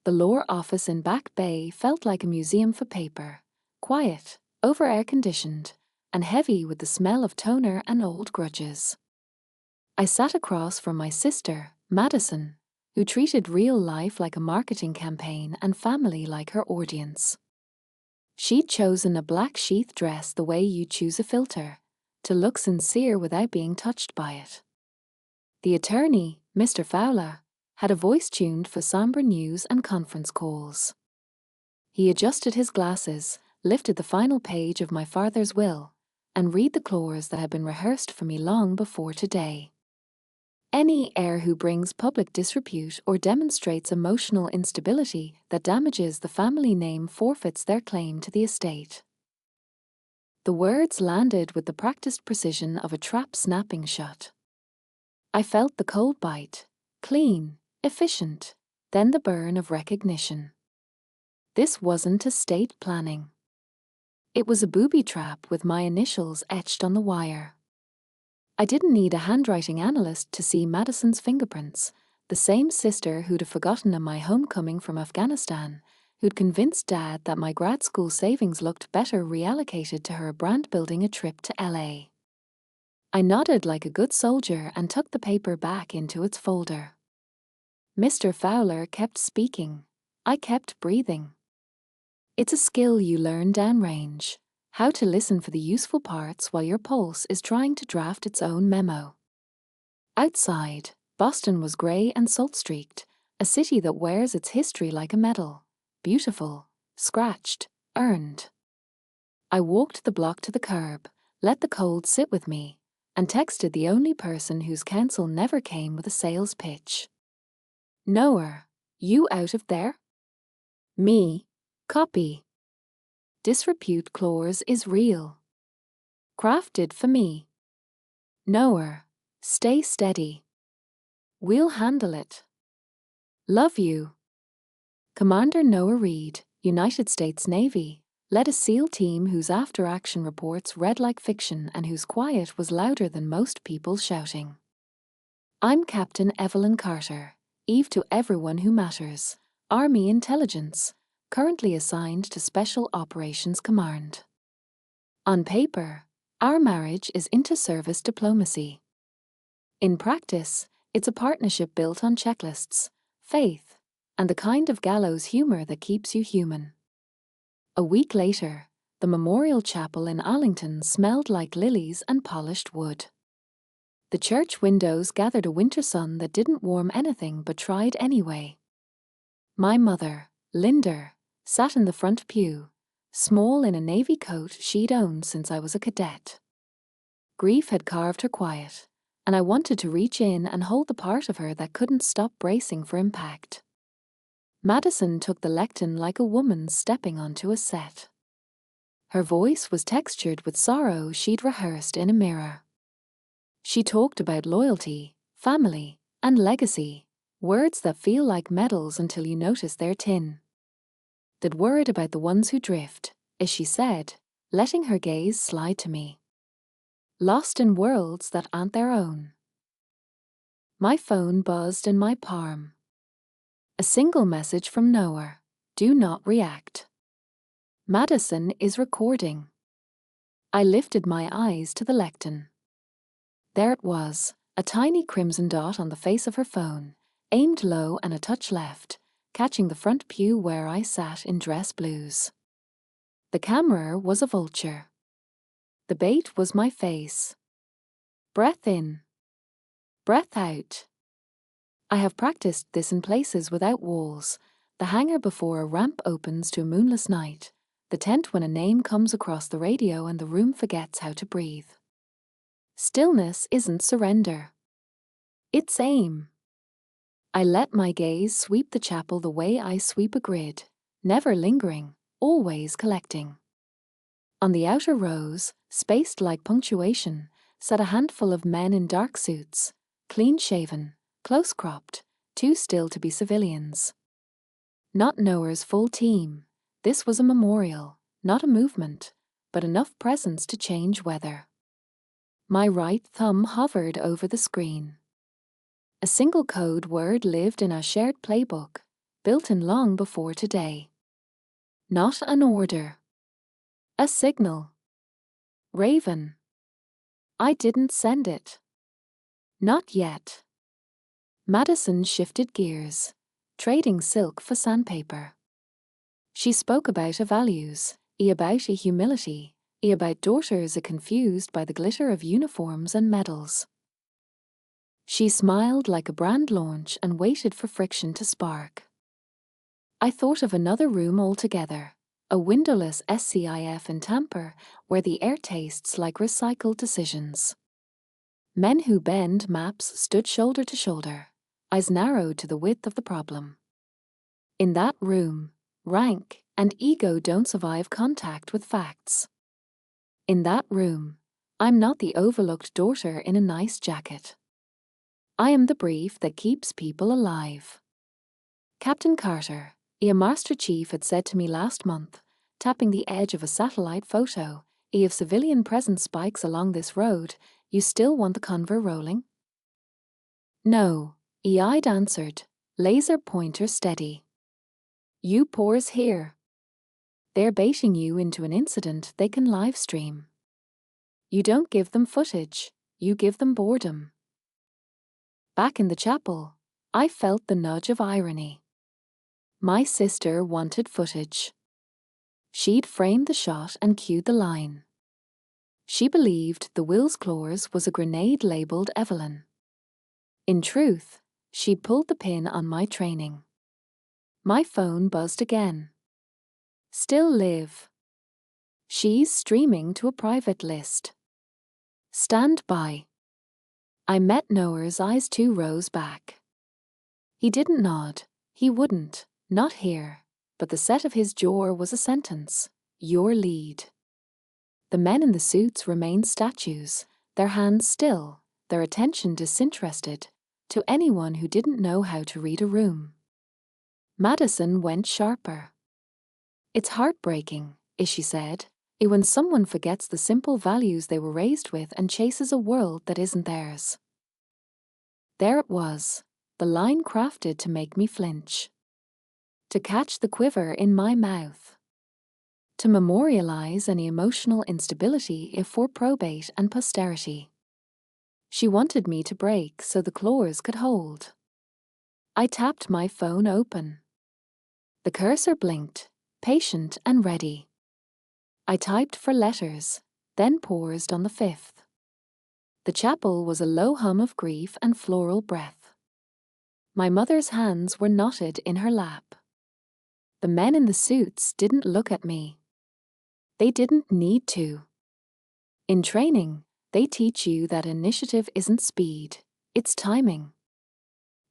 The law office in Back Bay felt like a museum for paper, quiet, over-air-conditioned, and heavy with the smell of toner and old grudges. I sat across from my sister, Madison, who treated real life like a marketing campaign and family like her audience. She'd chosen a black sheath dress the way you choose a filter, to look sincere without being touched by it. The attorney, Mr. Fowler, had a voice tuned for somber news and conference calls. He adjusted his glasses, lifted the final page of my father's will, and read the clause that had been rehearsed for me long before today. Any heir who brings public disrepute or demonstrates emotional instability that damages the family name forfeits their claim to the estate. The words landed with the practiced precision of a trap snapping shut. I felt the cold bite, clean, efficient, then the burn of recognition. This wasn't estate planning. It was a booby trap with my initials etched on the wire. I didn't need a handwriting analyst to see Madison's fingerprints, the same sister who'd have forgotten my homecoming from Afghanistan, who'd convinced Dad that my grad school savings looked better reallocated to her brand-building a trip to LA. I nodded like a good soldier and tucked the paper back into its folder. Mr. Fowler kept speaking. I kept breathing. It's a skill you learn downrange. How to listen for the useful parts while your pulse is trying to draft its own memo. Outside, Boston was grey and salt-streaked, a city that wears its history like a medal. Beautiful, scratched, earned. I walked the block to the curb, let the cold sit with me, and texted the only person whose counsel never came with a sales pitch. Knower, you out of there? Me, copy. Disrepute clause is real. Crafted for me. Knower, stay steady. We'll handle it. Love you. Commander Noah Reed, United States Navy, led a SEAL team whose after-action reports read like fiction and whose quiet was louder than most people shouting. I'm Captain Evelyn Carter, Eve to everyone who matters, Army Intelligence, currently assigned to Special Operations Command. On paper, our marriage is inter-service diplomacy. In practice, it's a partnership built on checklists, faith, and the kind of gallows humor that keeps you human. A week later, the memorial chapel in Arlington smelled like lilies and polished wood. The church windows gathered a winter sun that didn't warm anything but tried anyway. My mother, Linda, sat in the front pew, small in a navy coat she'd owned since I was a cadet. Grief had carved her quiet, and I wanted to reach in and hold the part of her that couldn't stop bracing for impact. Madison took the lectern like a woman stepping onto a set. Her voice was textured with sorrow she'd rehearsed in a mirror. She talked about loyalty, family, and legacy, words that feel like medals until you notice they're tin. That worried about the ones who drift, as she said, letting her gaze slide to me. Lost in worlds that aren't their own. My phone buzzed in my palm. A single message from Noah. Do not react. Madison is recording. I lifted my eyes to the lectern. There it was, a tiny crimson dot on the face of her phone, aimed low and a touch left, catching the front pew where I sat in dress blues. The camera was a vulture. The bait was my face. Breath in. Breath out. I have practiced this in places without walls, the hangar before a ramp opens to a moonless night, the tent when a name comes across the radio and the room forgets how to breathe. Stillness isn't surrender. It's aim. I let my gaze sweep the chapel the way I sweep a grid, never lingering, always collecting. On the outer rows, spaced like punctuation, sat a handful of men in dark suits, clean-shaven, close-cropped, too still to be civilians. Not Noah's full team. This was a memorial, not a movement, but enough presence to change weather. My right thumb hovered over the screen. A single code word lived in our shared playbook, built in long before today. Not an order. A signal. Raven. I didn't send it. Not yet. Madison shifted gears, trading silk for sandpaper. She spoke about a values, about a humility, about daughters confused by the glitter of uniforms and medals. She smiled like a brand launch and waited for friction to spark. I thought of another room altogether, a windowless SCIF in Tamper where the air tastes like recycled decisions. Men who bend maps stood shoulder to shoulder, eyes narrowed to the width of the problem. In that room, rank and ego don't survive contact with facts. In that room, I'm not the overlooked daughter in a nice jacket. I am the brief that keeps people alive. Captain Carter, a Master Chief, had said to me last month, tapping the edge of a satellite photo, if civilian presence spikes along this road, you still want the convoy rolling? No, I'd answered, laser pointer steady. You pause here. They're baiting you into an incident they can live stream. You don't give them footage, you give them boredom. Back in the chapel, I felt the nudge of irony. My sister wanted footage. She'd framed the shot and cued the line. She believed the Will's Claws was a grenade labeled Evelyn. In truth, she'd pulled the pin on my training. My phone buzzed again. Still live. She's streaming to a private list. Stand by. I met Noah's eyes 2 rows back. He didn't nod. He wouldn't. Not here. But the set of his jaw was a sentence. Your lead. The men in the suits remained statues, their hands still, their attention disinterested, to anyone who didn't know how to read a room. Madison went sharper. It's heartbreaking, she said, when someone forgets the simple values they were raised with and chases a world that isn't theirs. There it was, the line crafted to make me flinch. To catch the quiver in my mouth. To memorialize any emotional instability for probate and posterity. She wanted me to break so the claws could hold. I tapped my phone open. The cursor blinked, patient and ready. I typed 4 letters, then paused on the 5th. The chapel was a low hum of grief and floral breath. My mother's hands were knotted in her lap. The men in the suits didn't look at me. They didn't need to. In training, they teach you that initiative isn't speed, it's timing.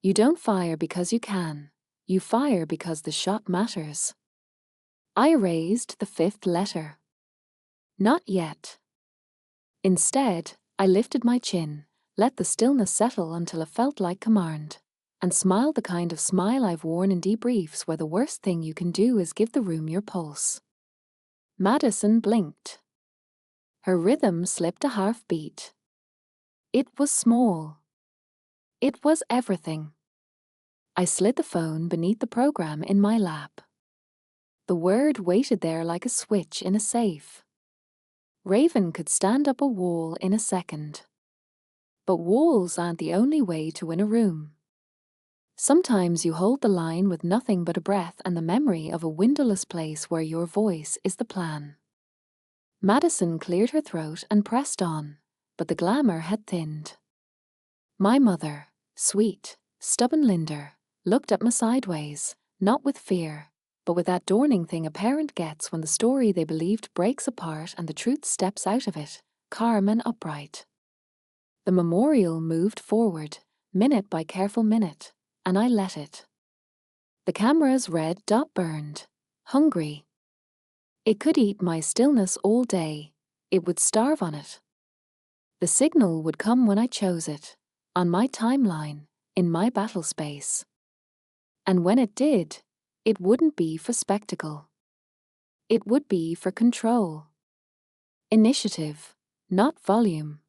You don't fire because you can. You fire because the shot matters. I erased the 5th letter. Not yet. Instead, I lifted my chin, let the stillness settle until it felt like command, and smiled the kind of smile I've worn in debriefs where the worst thing you can do is give the room your pulse. Madison blinked. Her rhythm slipped a half-beat. It was small. It was everything. I slid the phone beneath the program in my lap. The word waited there like a switch in a safe. Raven could stand up a wall in a second. But walls aren't the only way to win a room. Sometimes you hold the line with nothing but a breath and the memory of a windowless place where your voice is the plan. Madison cleared her throat and pressed on, but the glamour had thinned. My mother, sweet, stubborn Linder, looked at me sideways, not with fear, but with that dawning thing a parent gets when the story they believed breaks apart and the truth steps out of it, calm and upright. The memorial moved forward, minute by careful minute, and I let it. The camera's red dot burned, hungry. It could eat my stillness all day. It would starve on it. The signal would come when I chose it, on my timeline, in my battle space. And when it did, it wouldn't be for spectacle. It would be for control. Initiative, not volume.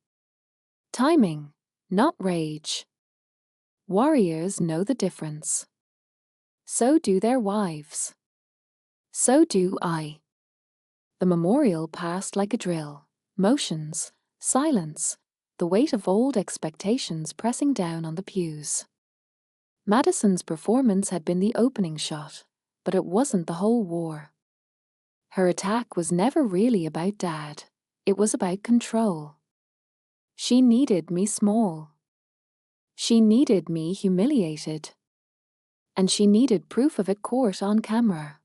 Timing, not rage. Warriors know the difference. So do their wives. So do I. The memorial passed like a drill. Motions, silence, the weight of old expectations pressing down on the pews. Madison's performance had been the opening shot, but it wasn't the whole war. Her attack was never really about Dad. It was about control. She needed me small. She needed me humiliated. And she needed proof of it caught on camera.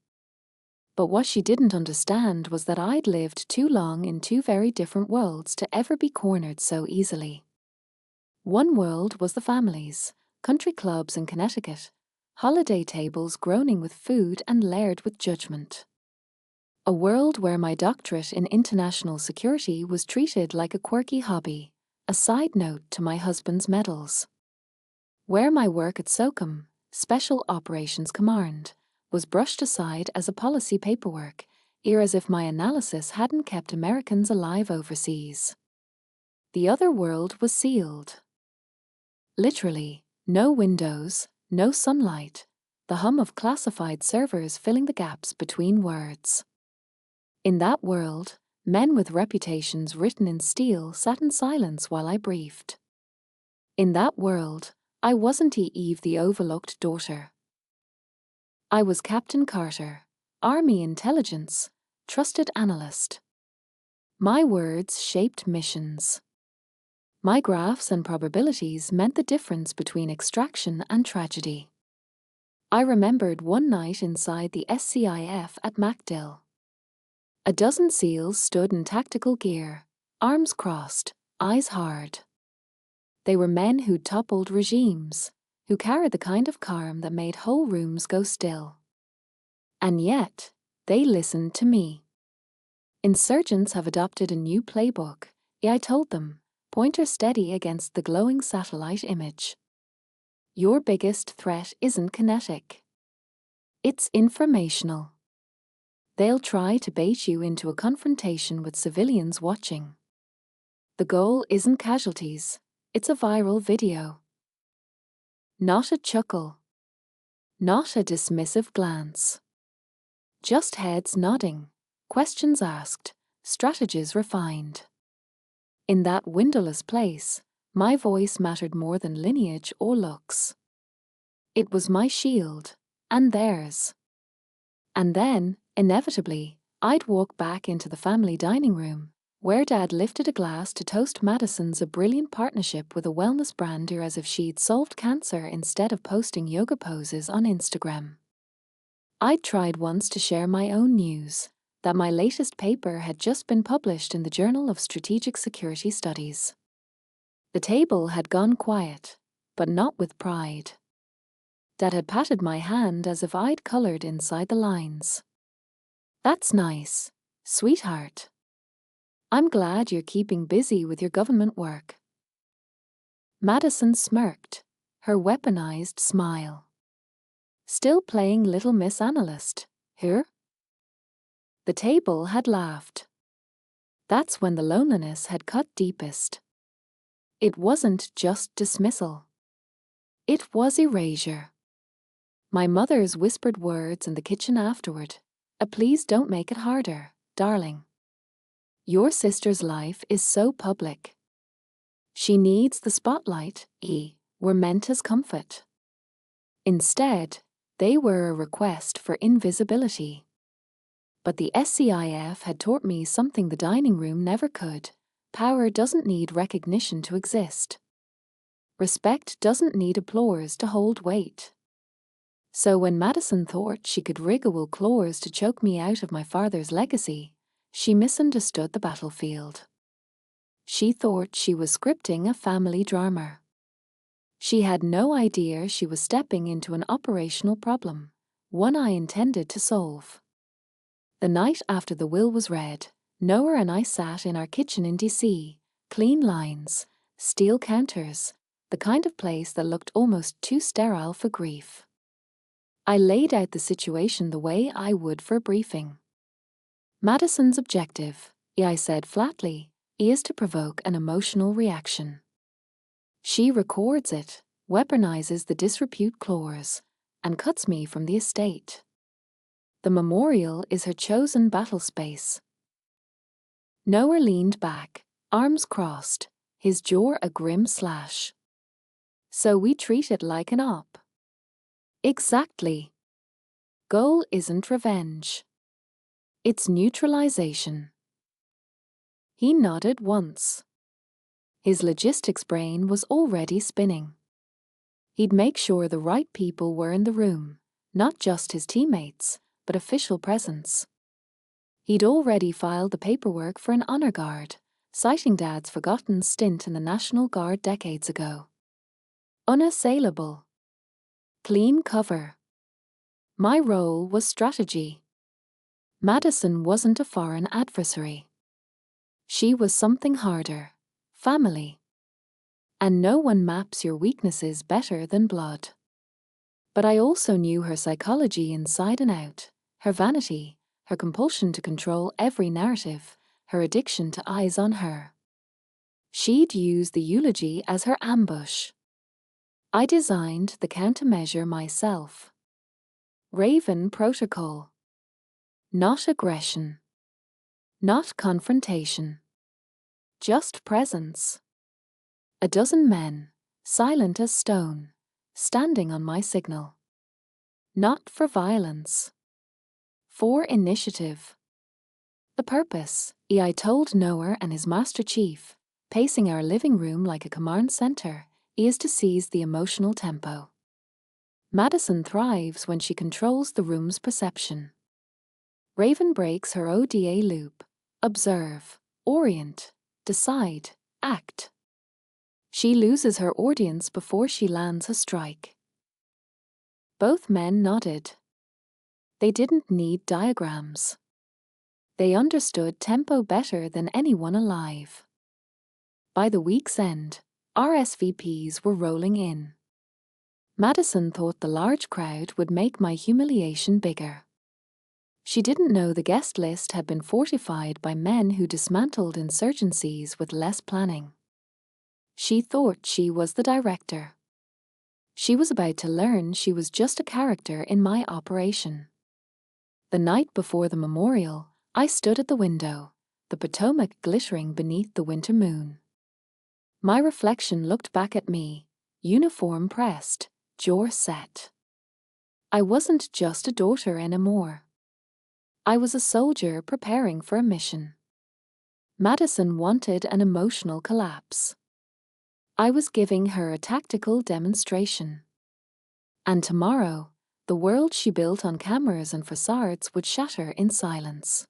But what she didn't understand was that I'd lived too long in two very different worlds to ever be cornered so easily. One world was the families, country clubs in Connecticut, holiday tables groaning with food and layered with judgment. A world where my doctorate in international security was treated like a quirky hobby, a side note to my husband's medals. Where my work at SOCOM, Special Operations Command, was brushed aside as a policy paperwork, ere as if my analysis hadn't kept Americans alive overseas. The other world was sealed. Literally, no windows, no sunlight, the hum of classified servers filling the gaps between words. In that world, men with reputations written in steel sat in silence while I briefed. In that world, I wasn't Eve the overlooked daughter. I was Captain Carter, Army intelligence, trusted analyst. My words shaped missions. My graphs and probabilities meant the difference between extraction and tragedy. I remembered one night inside the SCIF at MacDill. A dozen SEALs stood in tactical gear, arms crossed, eyes hard. They were men who'd toppled regimes, who carried the kind of calm that made whole rooms go still. And yet, they listened to me. Insurgents have adopted a new playbook, I told them, pointer steady against the glowing satellite image. Your biggest threat isn't kinetic. It's informational. They'll try to bait you into a confrontation with civilians watching. The goal isn't casualties, it's a viral video. Not a chuckle. Not a dismissive glance. Just heads nodding, questions asked, strategies refined. In that windowless place, my voice mattered more than lineage or looks. It was my shield, and theirs. And then, inevitably, I'd walk back into the family dining room, where Dad lifted a glass to toast Madison's a brilliant partnership with a wellness brander as if she'd solved cancer instead of posting yoga poses on Instagram. I'd tried once to share my own news, that my latest paper had just been published in the Journal of Strategic Security Studies. The table had gone quiet, but not with pride. Dad had patted my hand as if I'd colored inside the lines. That's nice, sweetheart. I'm glad you're keeping busy with your government work. Madison smirked, her weaponized smile. Still playing Little Miss Analyst, here? The table had laughed. That's when the loneliness had cut deepest. It wasn't just dismissal. It was erasure. My mother's whispered words in the kitchen afterward, please don't make it harder, darling. Your sister's life is so public. She needs the spotlight, were meant as comfort. Instead, they were a request for invisibility. But the SCIF had taught me something the dining room never could. Power doesn't need recognition to exist. Respect doesn't need applause to hold weight. So when Madison thought she could rig a wool claws to choke me out of my father's legacy, she misunderstood the battlefield. She thought she was scripting a family drama. She had no idea she was stepping into an operational problem, one I intended to solve. The night after the will was read, Noah and I sat in our kitchen in DC, clean lines, steel counters, the kind of place that looked almost too sterile for grief. I laid out the situation the way I would for a briefing. Madison's objective, I said flatly, is to provoke an emotional reaction. She records it, weaponizes the disrepute clause, and cuts me from the estate. The memorial is her chosen battle space. Noah leaned back, arms crossed, his jaw a grim slash. So we treat it like an op. Exactly. Goal isn't revenge. It's neutralization. He nodded once. His logistics brain was already spinning. He'd make sure the right people were in the room, not just his teammates, but official presence. He'd already filed the paperwork for an honor guard, citing Dad's forgotten stint in the National Guard decades ago. Unassailable. Clean cover. My role was strategy. Madison wasn't a foreign adversary. She was something harder. Family. And no one maps your weaknesses better than blood. But I also knew her psychology inside and out, her vanity, her compulsion to control every narrative, her addiction to eyes on her. She'd use the eulogy as her ambush. I designed the countermeasure myself. Raven Protocol. Not aggression. Not confrontation. Just presence. 12 men, silent as stone, standing on my signal. Not for violence. For initiative. The purpose, I told Noah and his Master Chief, pacing our living room like a command center, is to seize the emotional tempo. Madison thrives when she controls the room's perception. Raven breaks her ODA loop. Observe, orient, decide, act. She loses her audience before she lands a strike. Both men nodded. They didn't need diagrams. They understood tempo better than anyone alive. By the week's end, RSVPs were rolling in. Madison thought the large crowd would make my humiliation bigger. She didn't know the guest list had been fortified by men who dismantled insurgencies with less planning. She thought she was the director. She was about to learn she was just a character in my operation. The night before the memorial, I stood at the window, the Potomac glittering beneath the winter moon. My reflection looked back at me, uniform pressed, jaw set. I wasn't just a daughter anymore. I was a soldier preparing for a mission. Madison wanted an emotional collapse. I was giving her a tactical demonstration. And tomorrow, the world she built on cameras and facades would shatter in silence.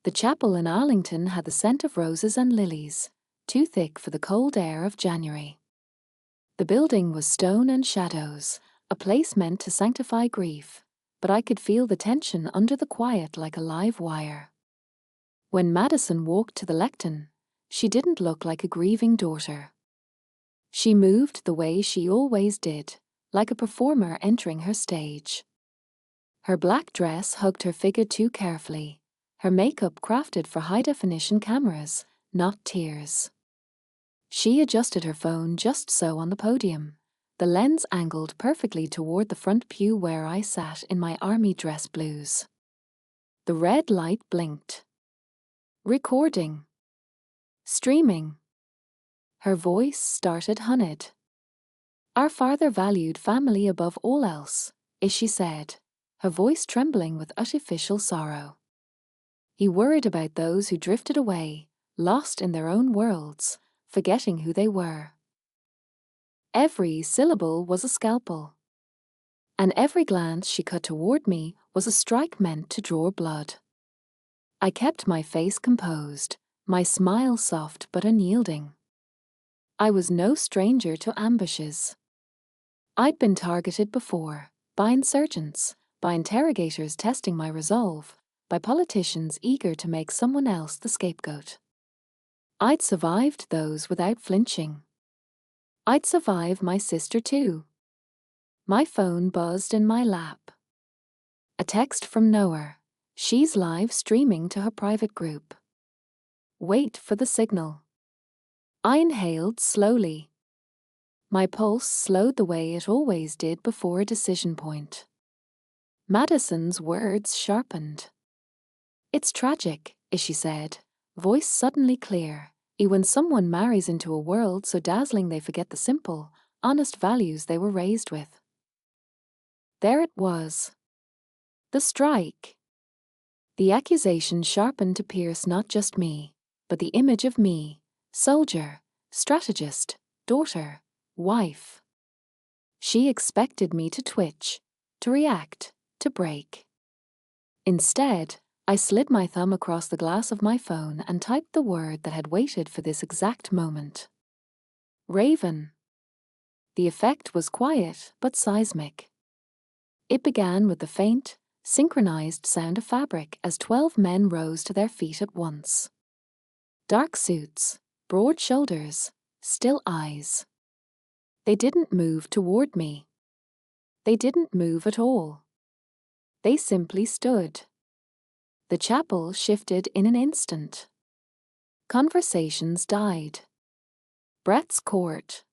The chapel in Arlington had the scent of roses and lilies, too thick for the cold air of January. The building was stone and shadows, a place meant to sanctify grief, but I could feel the tension under the quiet like a live wire. When Madison walked to the lectern, she didn't look like a grieving daughter. She moved the way she always did, like a performer entering her stage. Her black dress hugged her figure too carefully, her makeup crafted for high-definition cameras, not tears. She adjusted her phone just so on the podium, the lens angled perfectly toward the front pew where I sat in my army dress blues. The red light blinked. Recording. Streaming. Her voice started honeyed. Our father valued family above all else, she said, her voice trembling with artificial sorrow. He worried about those who drifted away, lost in their own worlds, forgetting who they were. Every syllable was a scalpel, and every glance she cut toward me was a strike meant to draw blood. I kept my face composed, my smile soft but unyielding. I was no stranger to ambushes. I'd been targeted before, by insurgents, by interrogators testing my resolve, by politicians eager to make someone else the scapegoat. I'd survived those without flinching. I'd survive my sister too. My phone buzzed in my lap. A text from Noah. She's live streaming to her private group. Wait for the signal. I inhaled slowly. My pulse slowed the way it always did before a decision point. Madison's words sharpened. "It's tragic," she said, voice suddenly clear. When someone marries into a world so dazzling they forget the simple, honest values they were raised with." There it was. The strike. The accusation sharpened to pierce not just me, but the image of me, soldier, strategist, daughter, wife. She expected me to twitch, to react, to break. Instead, I slid my thumb across the glass of my phone and typed the word that had waited for this exact moment. Raven. The effect was quiet but seismic. It began with the faint, synchronized sound of fabric as 12 men rose to their feet at once. Dark suits, broad shoulders, still eyes. They didn't move toward me. They didn't move at all. They simply stood. The chapel shifted in an instant. Conversations died. Brett's court.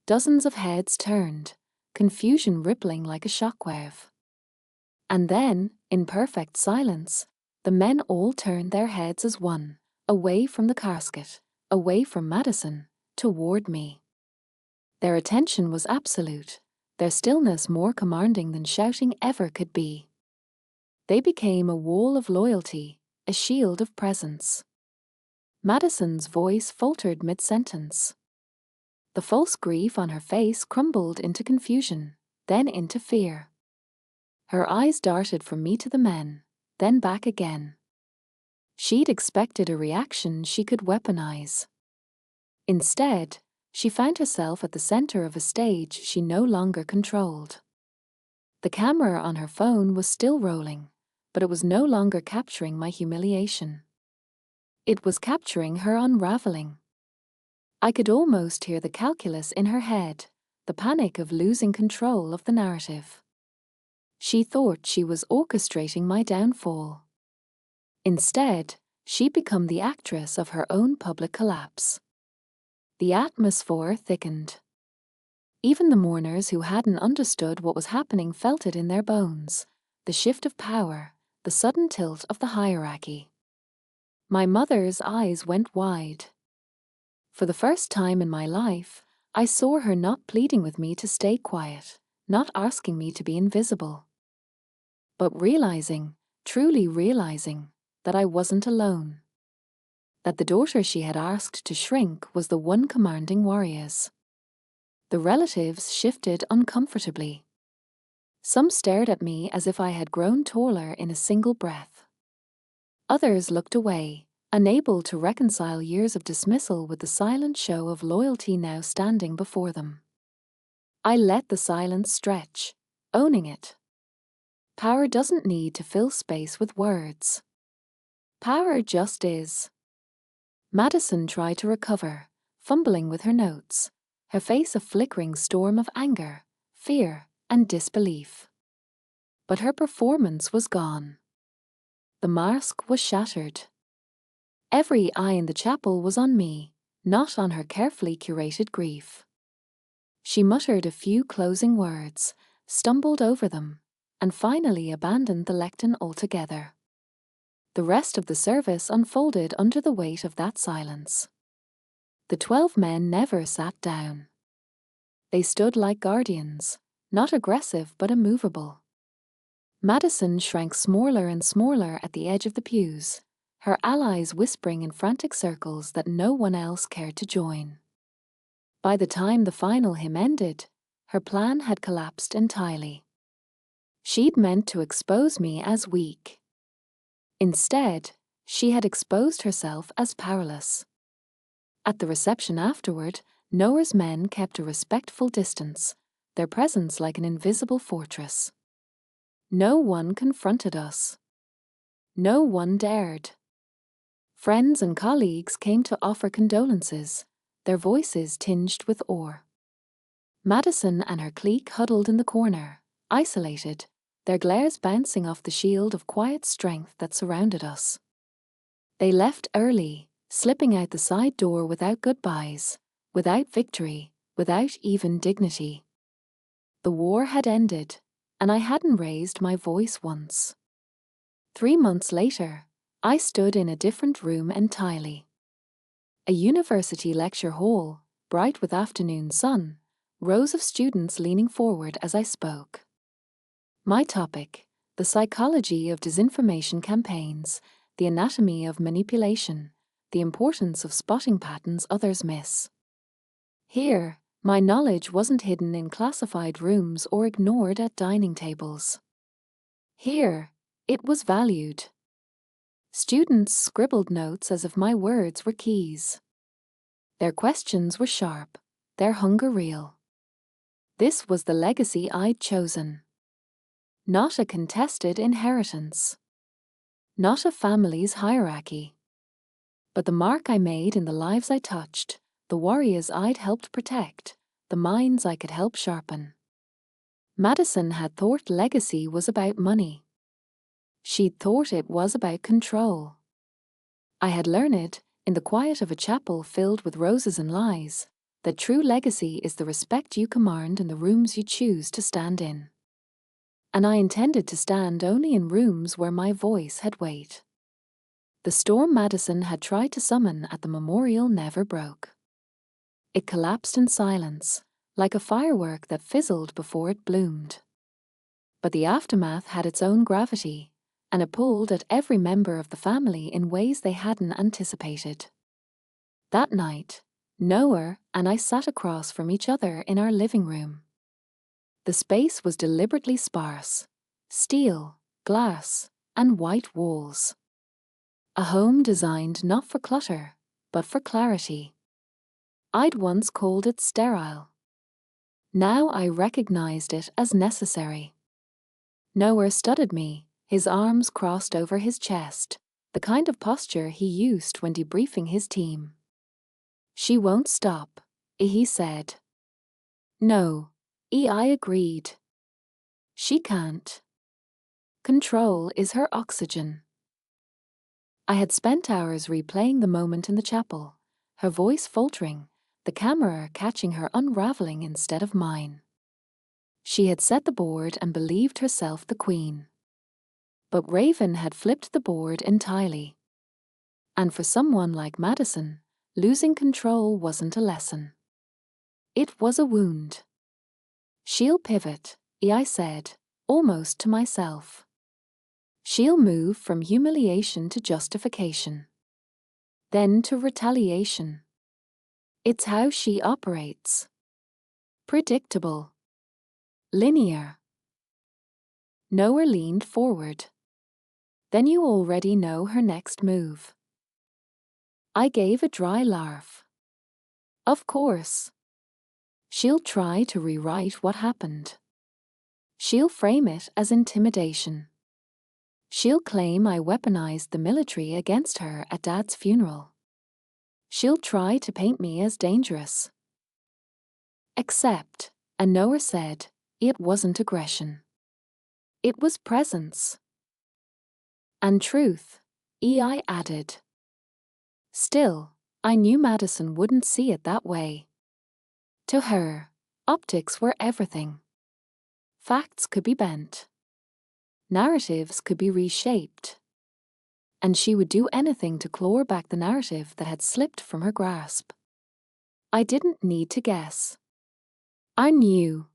Dozens of heads turned, confusion rippling like a shockwave. And then, in perfect silence, the men all turned their heads as one, away from the casket, away from Madison, toward me. Their attention was absolute, their stillness more commanding than shouting ever could be. They became a wall of loyalty, a shield of presence. Madison's voice faltered mid-sentence. The false grief on her face crumbled into confusion, then into fear. Her eyes darted from me to the men, then back again. She'd expected a reaction she could weaponize. Instead, she found herself at the center of a stage she no longer controlled. The camera on her phone was still rolling, but it was no longer capturing my humiliation. It was capturing her unraveling. I could almost hear the calculus in her head, the panic of losing control of the narrative. She thought she was orchestrating my downfall. Instead, she'd become the actress of her own public collapse. The atmosphere thickened. Even the mourners who hadn't understood what was happening felt it in their bones, the shift of power, the sudden tilt of the hierarchy. My mother's eyes went wide. For the first time in my life, I saw her not pleading with me to stay quiet, not asking me to be invisible, but realizing, truly realizing, that I wasn't alone. That the daughter she had asked to shrink was the one commanding warriors. The relatives shifted uncomfortably. Some stared at me as if I had grown taller in a single breath. Others looked away, unable to reconcile years of dismissal with the silent show of loyalty now standing before them. I let the silence stretch, owning it. Power doesn't need to fill space with words. Power just is. Madison tried to recover, fumbling with her notes, her face a flickering storm of anger, fear, and disbelief. But her performance was gone. The mask was shattered. Every eye in the chapel was on me, not on her carefully curated grief. She muttered a few closing words, stumbled over them, and finally abandoned the lectern altogether. The rest of the service unfolded under the weight of that silence. The 12 men never sat down. They stood like guardians, not aggressive but immovable. Madison shrank smaller and smaller at the edge of the pews, her allies whispering in frantic circles that no one else cared to join. By the time the final hymn ended, her plan had collapsed entirely. She'd meant to expose me as weak. Instead, she had exposed herself as powerless. At the reception afterward, Noah's men kept a respectful distance, their presence like an invisible fortress. No one confronted us. No one dared. Friends and colleagues came to offer condolences, their voices tinged with awe. Madison and her clique huddled in the corner, isolated, their glares bouncing off the shield of quiet strength that surrounded us. They left early, slipping out the side door without goodbyes, without victory, without even dignity. The war had ended, and I hadn't raised my voice once. 3 months later, I stood in a different room entirely. A university lecture hall, bright with afternoon sun, rows of students leaning forward as I spoke. My topic: the psychology of disinformation campaigns, the anatomy of manipulation, the importance of spotting patterns others miss. Here, my knowledge wasn't hidden in classified rooms or ignored at dining tables. Here, it was valued. Students scribbled notes as if my words were keys. Their questions were sharp, their hunger real. This was the legacy I'd chosen. Not a contested inheritance. Not a family's hierarchy. But the mark I made in the lives I touched, the warriors I'd helped protect, the minds I could help sharpen. Madison had thought legacy was about money. She'd thought it was about control. I had learned, in the quiet of a chapel filled with roses and lies, that true legacy is the respect you command in the rooms you choose to stand in. And I intended to stand only in rooms where my voice had weight. The storm Madison had tried to summon at the memorial never broke. It collapsed in silence, like a firework that fizzled before it bloomed. But the aftermath had its own gravity, and it pulled at every member of the family in ways they hadn't anticipated. That night, Noah and I sat across from each other in our living room. The space was deliberately sparse: steel, glass, and white walls. A home designed not for clutter, but for clarity. I'd once called it sterile. Now I recognized it as necessary. Noah studied me, his arms crossed over his chest, the kind of posture he used when debriefing his team. "She won't stop," he said. "No," I agreed. "She can't. Control is her oxygen." I had spent hours replaying the moment in the chapel, her voice faltering, the camera catching her unraveling instead of mine. She had set the board and believed herself the queen. But Raven had flipped the board entirely. And for someone like Madison, losing control wasn't a lesson. It was a wound. "She'll pivot," I said, almost to myself. "She'll move from humiliation to justification. Then to retaliation. It's how she operates. Predictable. Linear." Noah leaned forward. "Then you already know her next move." I gave a dry laugh. "Of course. She'll try to rewrite what happened. She'll frame it as intimidation. She'll claim I weaponized the military against her at Dad's funeral. She'll try to paint me as dangerous." Except, and Noah said, it wasn't aggression. It was presence. And truth, I added. Still, I knew Madison wouldn't see it that way. To her, optics were everything. Facts could be bent. Narratives could be reshaped. And she would do anything to claw back the narrative that had slipped from her grasp. I didn't need to guess. I knew.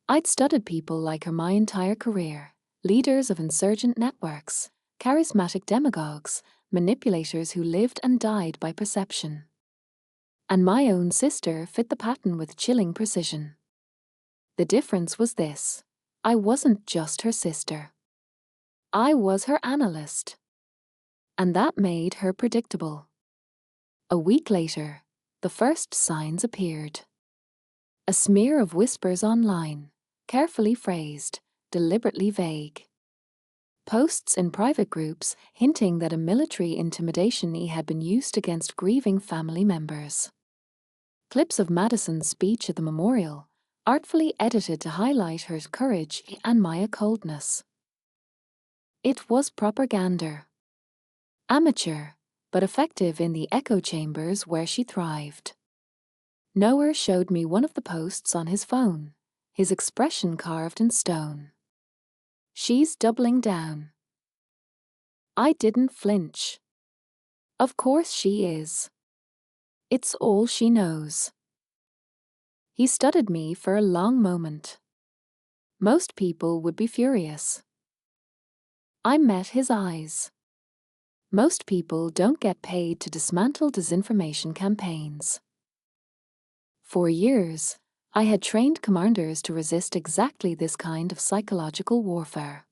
I'd studied people like her my entire career, leaders of insurgent networks, charismatic demagogues, manipulators who lived and died by perception. And my own sister fit the pattern with chilling precision. The difference was this: I wasn't just her sister. I was her analyst. And that made her predictable. A week later, the first signs appeared. A smear of whispers online, carefully phrased, deliberately vague. Posts in private groups hinting that a military intimidation had been used against grieving family members. Clips of Madison's speech at the memorial, artfully edited to highlight her courage and my coldness. It was propaganda. Amateur, but effective in the echo chambers where she thrived. Noah showed me one of the posts on his phone, his expression carved in stone. She's doubling down. I didn't flinch. Of course she is. It's all she knows. He studied me for a long moment. Most people would be furious. I met his eyes. Most people don't get paid to dismantle disinformation campaigns. For years, I had trained commanders to resist exactly this kind of psychological warfare.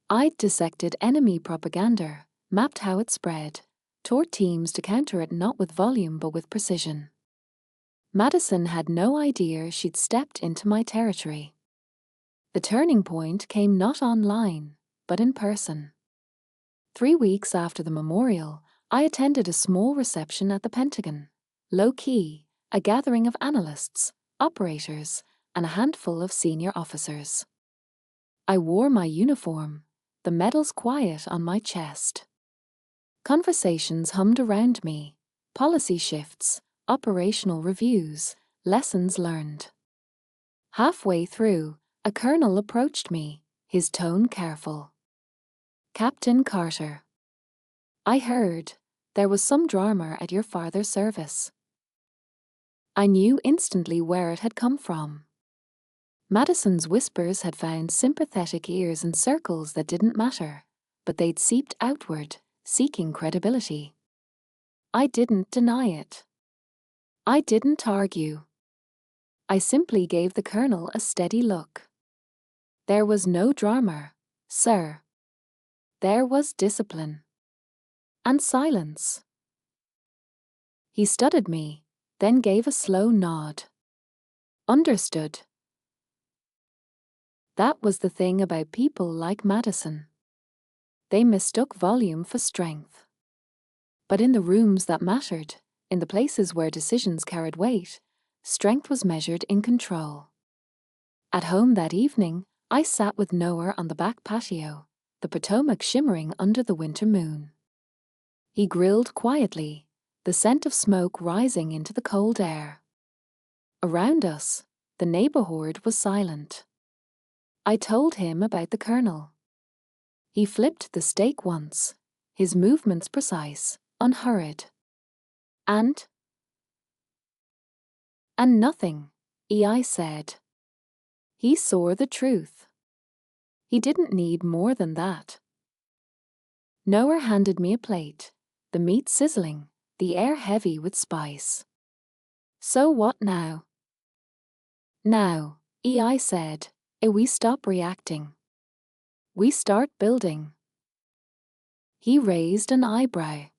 I'd dissected enemy propaganda, mapped how it spread, taught teams to counter it not with volume but with precision. Madison had no idea she'd stepped into my territory. The turning point came not online, but in person. 3 weeks after the memorial, I attended a small reception at the Pentagon. Low-key, a gathering of analysts, operators, and a handful of senior officers. I wore my uniform, the medals quiet on my chest. Conversations hummed around me, policy shifts, operational reviews, lessons learned. Halfway through, a colonel approached me, his tone careful. "Captain Carter, I heard there was some drama at your father's service." I knew instantly where it had come from. Madison's whispers had found sympathetic ears in circles that didn't matter, but they'd seeped outward, seeking credibility. I didn't deny it. I didn't argue. I simply gave the colonel a steady look. There was no drama, sir. There was discipline. And silence. He studied me, then gave a slow nod. Understood. That was the thing about people like Madison. They mistook volume for strength. But in the rooms that mattered, in the places where decisions carried weight, strength was measured in control. At home that evening, I sat with Noah on the back patio, the Potomac shimmering under the winter moon. He grilled quietly, the scent of smoke rising into the cold air. Around us, the neighborhood was silent. I told him about the colonel. He flipped the steak once, his movements precise, unhurried. And nothing, I said. He saw the truth. He didn't need more than that. Noah handed me a plate, the meat sizzling, the air heavy with spice. "So what now?" "Now," I said, "we stop reacting. We start building." He raised an eyebrow.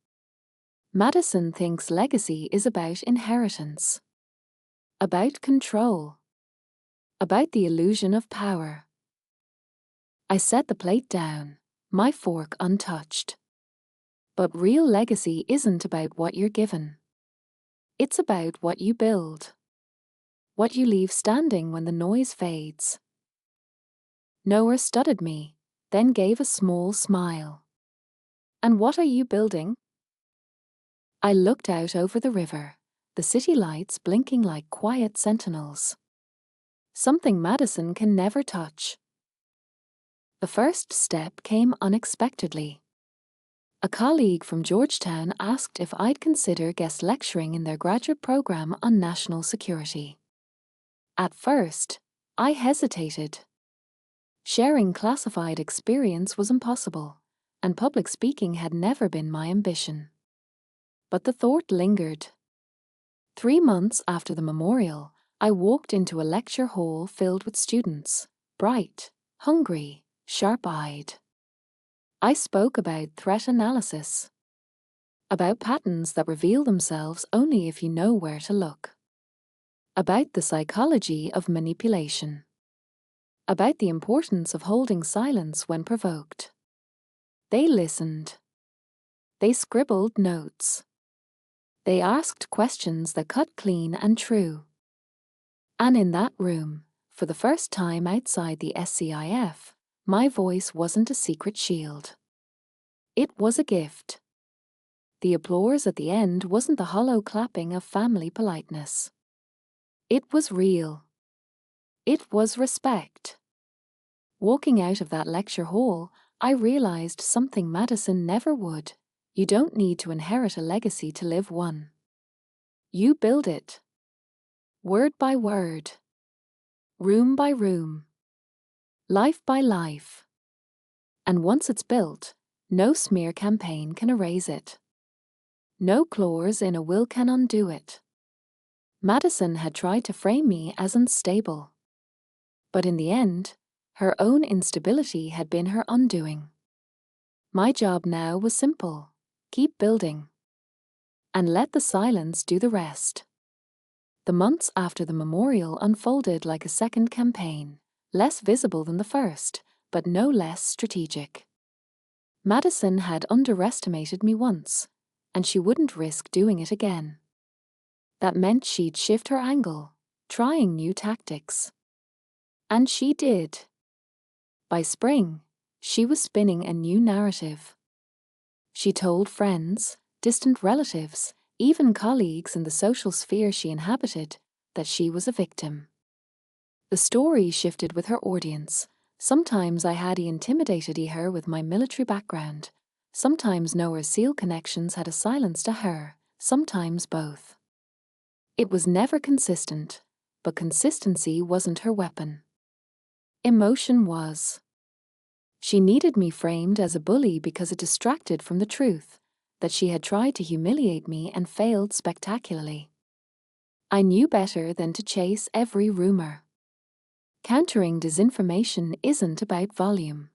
Madison thinks legacy is about inheritance. About control. About the illusion of power. I set the plate down, my fork untouched. But real legacy isn't about what you're given. It's about what you build. What you leave standing when the noise fades. Noah studied me, then gave a small smile. "And what are you building?" I looked out over the river, the city lights blinking like quiet sentinels. Something Madison can never touch. The first step came unexpectedly. A colleague from Georgetown asked if I'd consider guest lecturing in their graduate program on national security. At first, I hesitated. Sharing classified experience was impossible, and public speaking had never been my ambition. But the thought lingered. 3 months after the memorial, I walked into a lecture hall filled with students, bright, hungry, sharp-eyed. I spoke about threat analysis, about patterns that reveal themselves only if you know where to look, about the psychology of manipulation, about the importance of holding silence when provoked. They listened. They scribbled notes. They asked questions that cut clean and true. And in that room, for the first time outside the SCIF, my voice wasn't a secret shield. It was a gift. The applause at the end wasn't the hollow clapping of family politeness. It was real. It was respect. Walking out of that lecture hall, I realized something Madison never would. You don't need to inherit a legacy to live one. You build it. Word by word. Room by room. Life by life. And once it's built, no smear campaign can erase it. No clause in a will can undo it. Madison had tried to frame me as unstable. But in the end, her own instability had been her undoing. My job now was simple. Keep building. And let the silence do the rest. The months after the memorial unfolded like a second campaign, less visible than the first, but no less strategic. Madison had underestimated me once, and she wouldn't risk doing it again. That meant she'd shift her angle, trying new tactics. And she did. By spring, she was spinning a new narrative. She told friends, distant relatives, even colleagues in the social sphere she inhabited, that she was a victim. The story shifted with her audience. Sometimes I had intimidated her with my military background. Sometimes Noah SEAL connections had a silence to her, sometimes both. It was never consistent, but consistency wasn't her weapon. Emotion was. She needed me framed as a bully because it distracted from the truth, that she had tried to humiliate me and failed spectacularly. I knew better than to chase every rumor. Countering disinformation isn't about volume.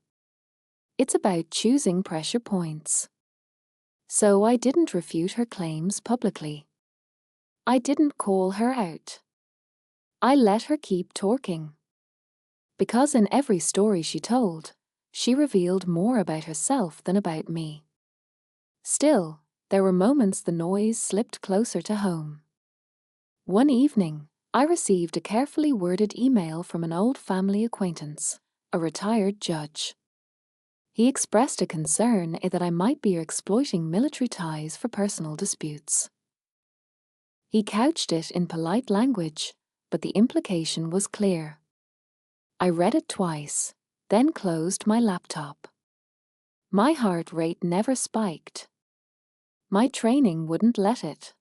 It's about choosing pressure points. So I didn't refute her claims publicly. I didn't call her out. I let her keep talking. Because in every story she told, she revealed more about herself than about me. Still, there were moments the noise slipped closer to home. One evening, I received a carefully worded email from an old family acquaintance, a retired judge. He expressed a concern that I might be exploiting military ties for personal disputes. He couched it in polite language, but the implication was clear. I read it twice, then closed my laptop. My heart rate never spiked. My training wouldn't let it.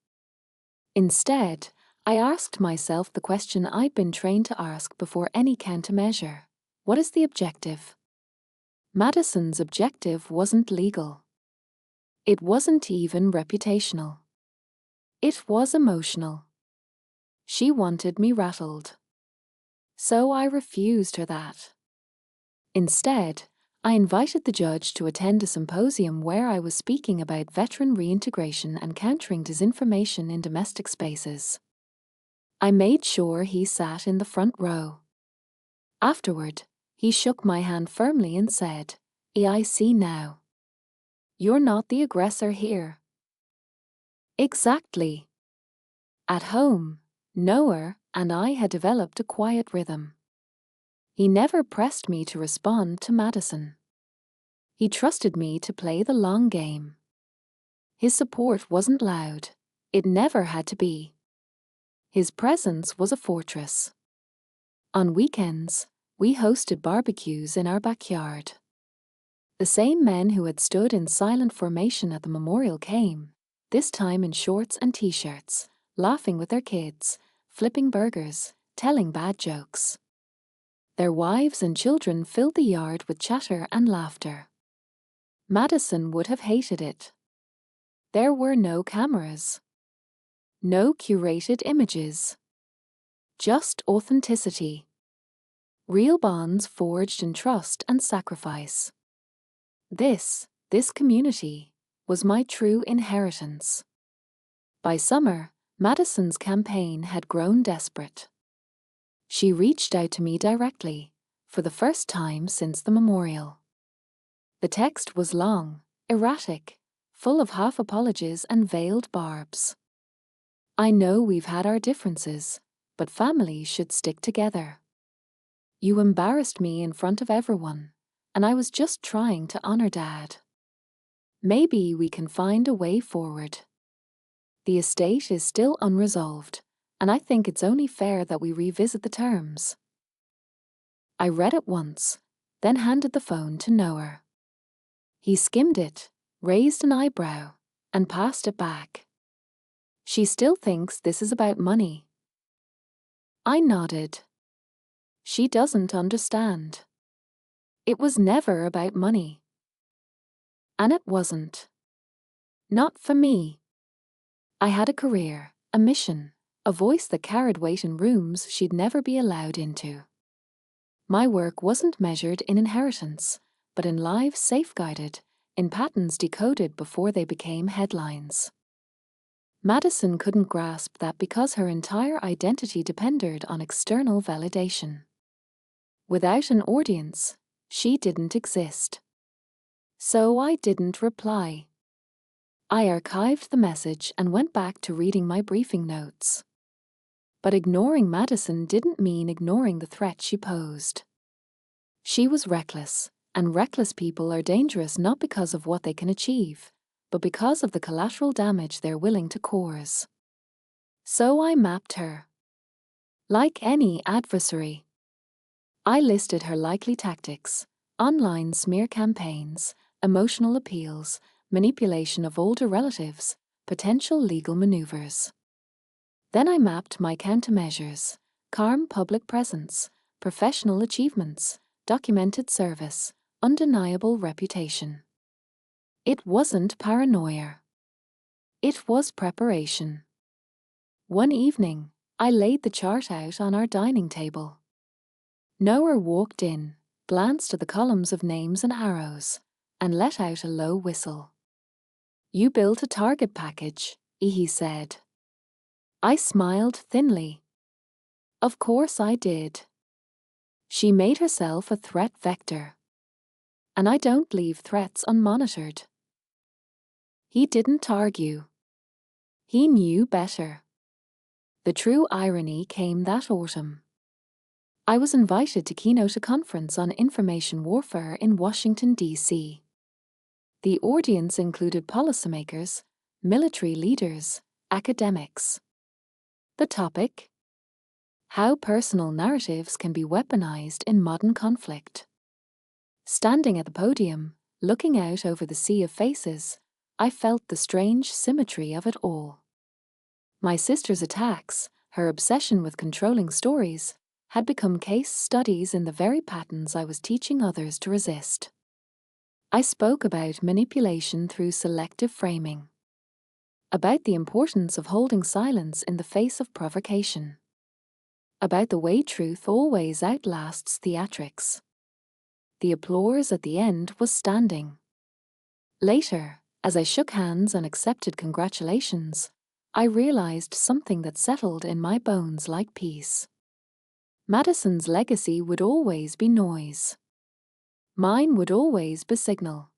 Instead, I asked myself the question I'd been trained to ask before any countermeasure. What is the objective? Madison's objective wasn't legal. It wasn't even reputational. It was emotional. She wanted me rattled. So I refused her that. Instead, I invited the judge to attend a symposium where I was speaking about veteran reintegration and countering disinformation in domestic spaces. I made sure he sat in the front row. Afterward, he shook my hand firmly and said, "I see now. You're not the aggressor here." Exactly. At home, Noah and I had developed a quiet rhythm. He never pressed me to respond to Madison. He trusted me to play the long game. His support wasn't loud. It never had to be. His presence was a fortress. On weekends, we hosted barbecues in our backyard. The same men who had stood in silent formation at the memorial came, this time in shorts and t-shirts, laughing with their kids, flipping burgers, telling bad jokes. Their wives and children filled the yard with chatter and laughter. Madison would have hated it. There were no cameras. No curated images. Just authenticity. Real bonds forged in trust and sacrifice. This community, was my true inheritance. By summer, Madison's campaign had grown desperate. She reached out to me directly, for the first time since the memorial. The text was long, erratic, full of half apologies and veiled barbs. "I know we've had our differences, but families should stick together. You embarrassed me in front of everyone, and I was just trying to honor Dad. Maybe we can find a way forward. The estate is still unresolved, and I think it's only fair that we revisit the terms. I read it once, then handed the phone to Noah. He skimmed it, raised an eyebrow, and passed it back. She still thinks this is about money. I nodded. She doesn't understand. It was never about money. And it wasn't. Not for me. I had a career, a mission, a voice that carried weight in rooms she'd never be allowed into. My work wasn't measured in inheritance, but in lives safeguarded, in patterns decoded before they became headlines. Madison couldn't grasp that because her entire identity depended on external validation. Without an audience, she didn't exist. So I didn't reply. I archived the message and went back to reading my briefing notes. But ignoring Madison didn't mean ignoring the threat she posed. She was reckless, and reckless people are dangerous not because of what they can achieve, but because of the collateral damage they're willing to cause. So I mapped her. Like any adversary. I listed her likely tactics: online smear campaigns, emotional appeals, manipulation of older relatives, potential legal maneuvers. Then I mapped my countermeasures: calm public presence, professional achievements, documented service, undeniable reputation. It wasn't paranoia. It was preparation. One evening, I laid the chart out on our dining table. Noah walked in, glanced at the columns of names and arrows, and let out a low whistle. "You built a target package," he said. I smiled thinly. Of course I did. She made herself a threat vector. And I don't leave threats unmonitored. He didn't argue. He knew better. The true irony came that autumn. I was invited to keynote a conference on information warfare in Washington, D.C. The audience included policymakers, military leaders, academics. The topic: how personal narratives can be weaponized in modern conflict. Standing at the podium, looking out over the sea of faces, I felt the strange symmetry of it all. My sister's attacks, her obsession with controlling stories, had become case studies in the very patterns I was teaching others to resist. I spoke about manipulation through selective framing, about the importance of holding silence in the face of provocation, about the way truth always outlasts theatrics. The applause at the end was standing. Later, as I shook hands and accepted congratulations, I realized something that settled in my bones like peace. Madison's legacy would always be noise. Mine would always be signal.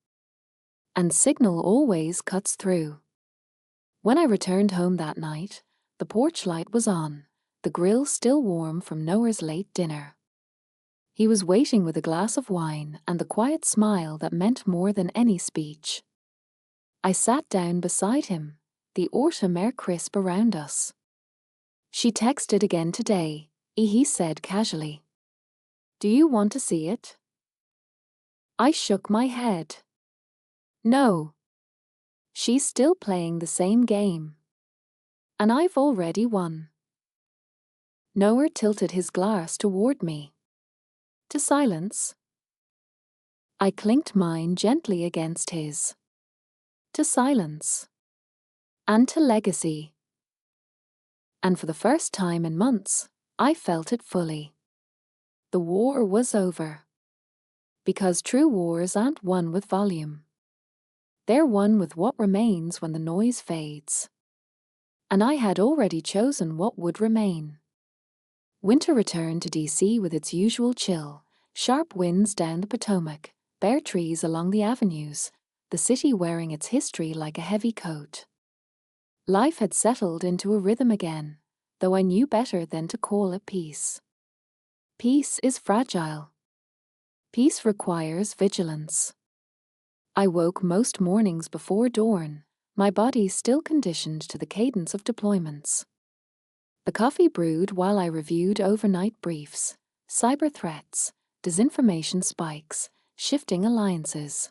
And signal always cuts through. When I returned home that night, the porch light was on, the grill still warm from Noah's late dinner. He was waiting with a glass of wine and the quiet smile that meant more than any speech. I sat down beside him, the autumn air crisp around us. "She texted again today," he said casually. "Do you want to see it?" I shook my head. No. She's still playing the same game. And I've already won. Noah tilted his glass toward me. To silence. I clinked mine gently against his. To silence. And to legacy. And for the first time in months, I felt it fully. The war was over. Because true wars aren't won with volume. They're won with what remains when the noise fades. And I had already chosen what would remain. Winter returned to D.C. with its usual chill, sharp winds down the Potomac, bare trees along the avenues, the city wearing its history like a heavy coat. Life had settled into a rhythm again, though I knew better than to call it peace. Peace is fragile. Peace requires vigilance. I woke most mornings before dawn, my body still conditioned to the cadence of deployments. The coffee brewed while I reviewed overnight briefs, cyber threats, disinformation spikes, shifting alliances.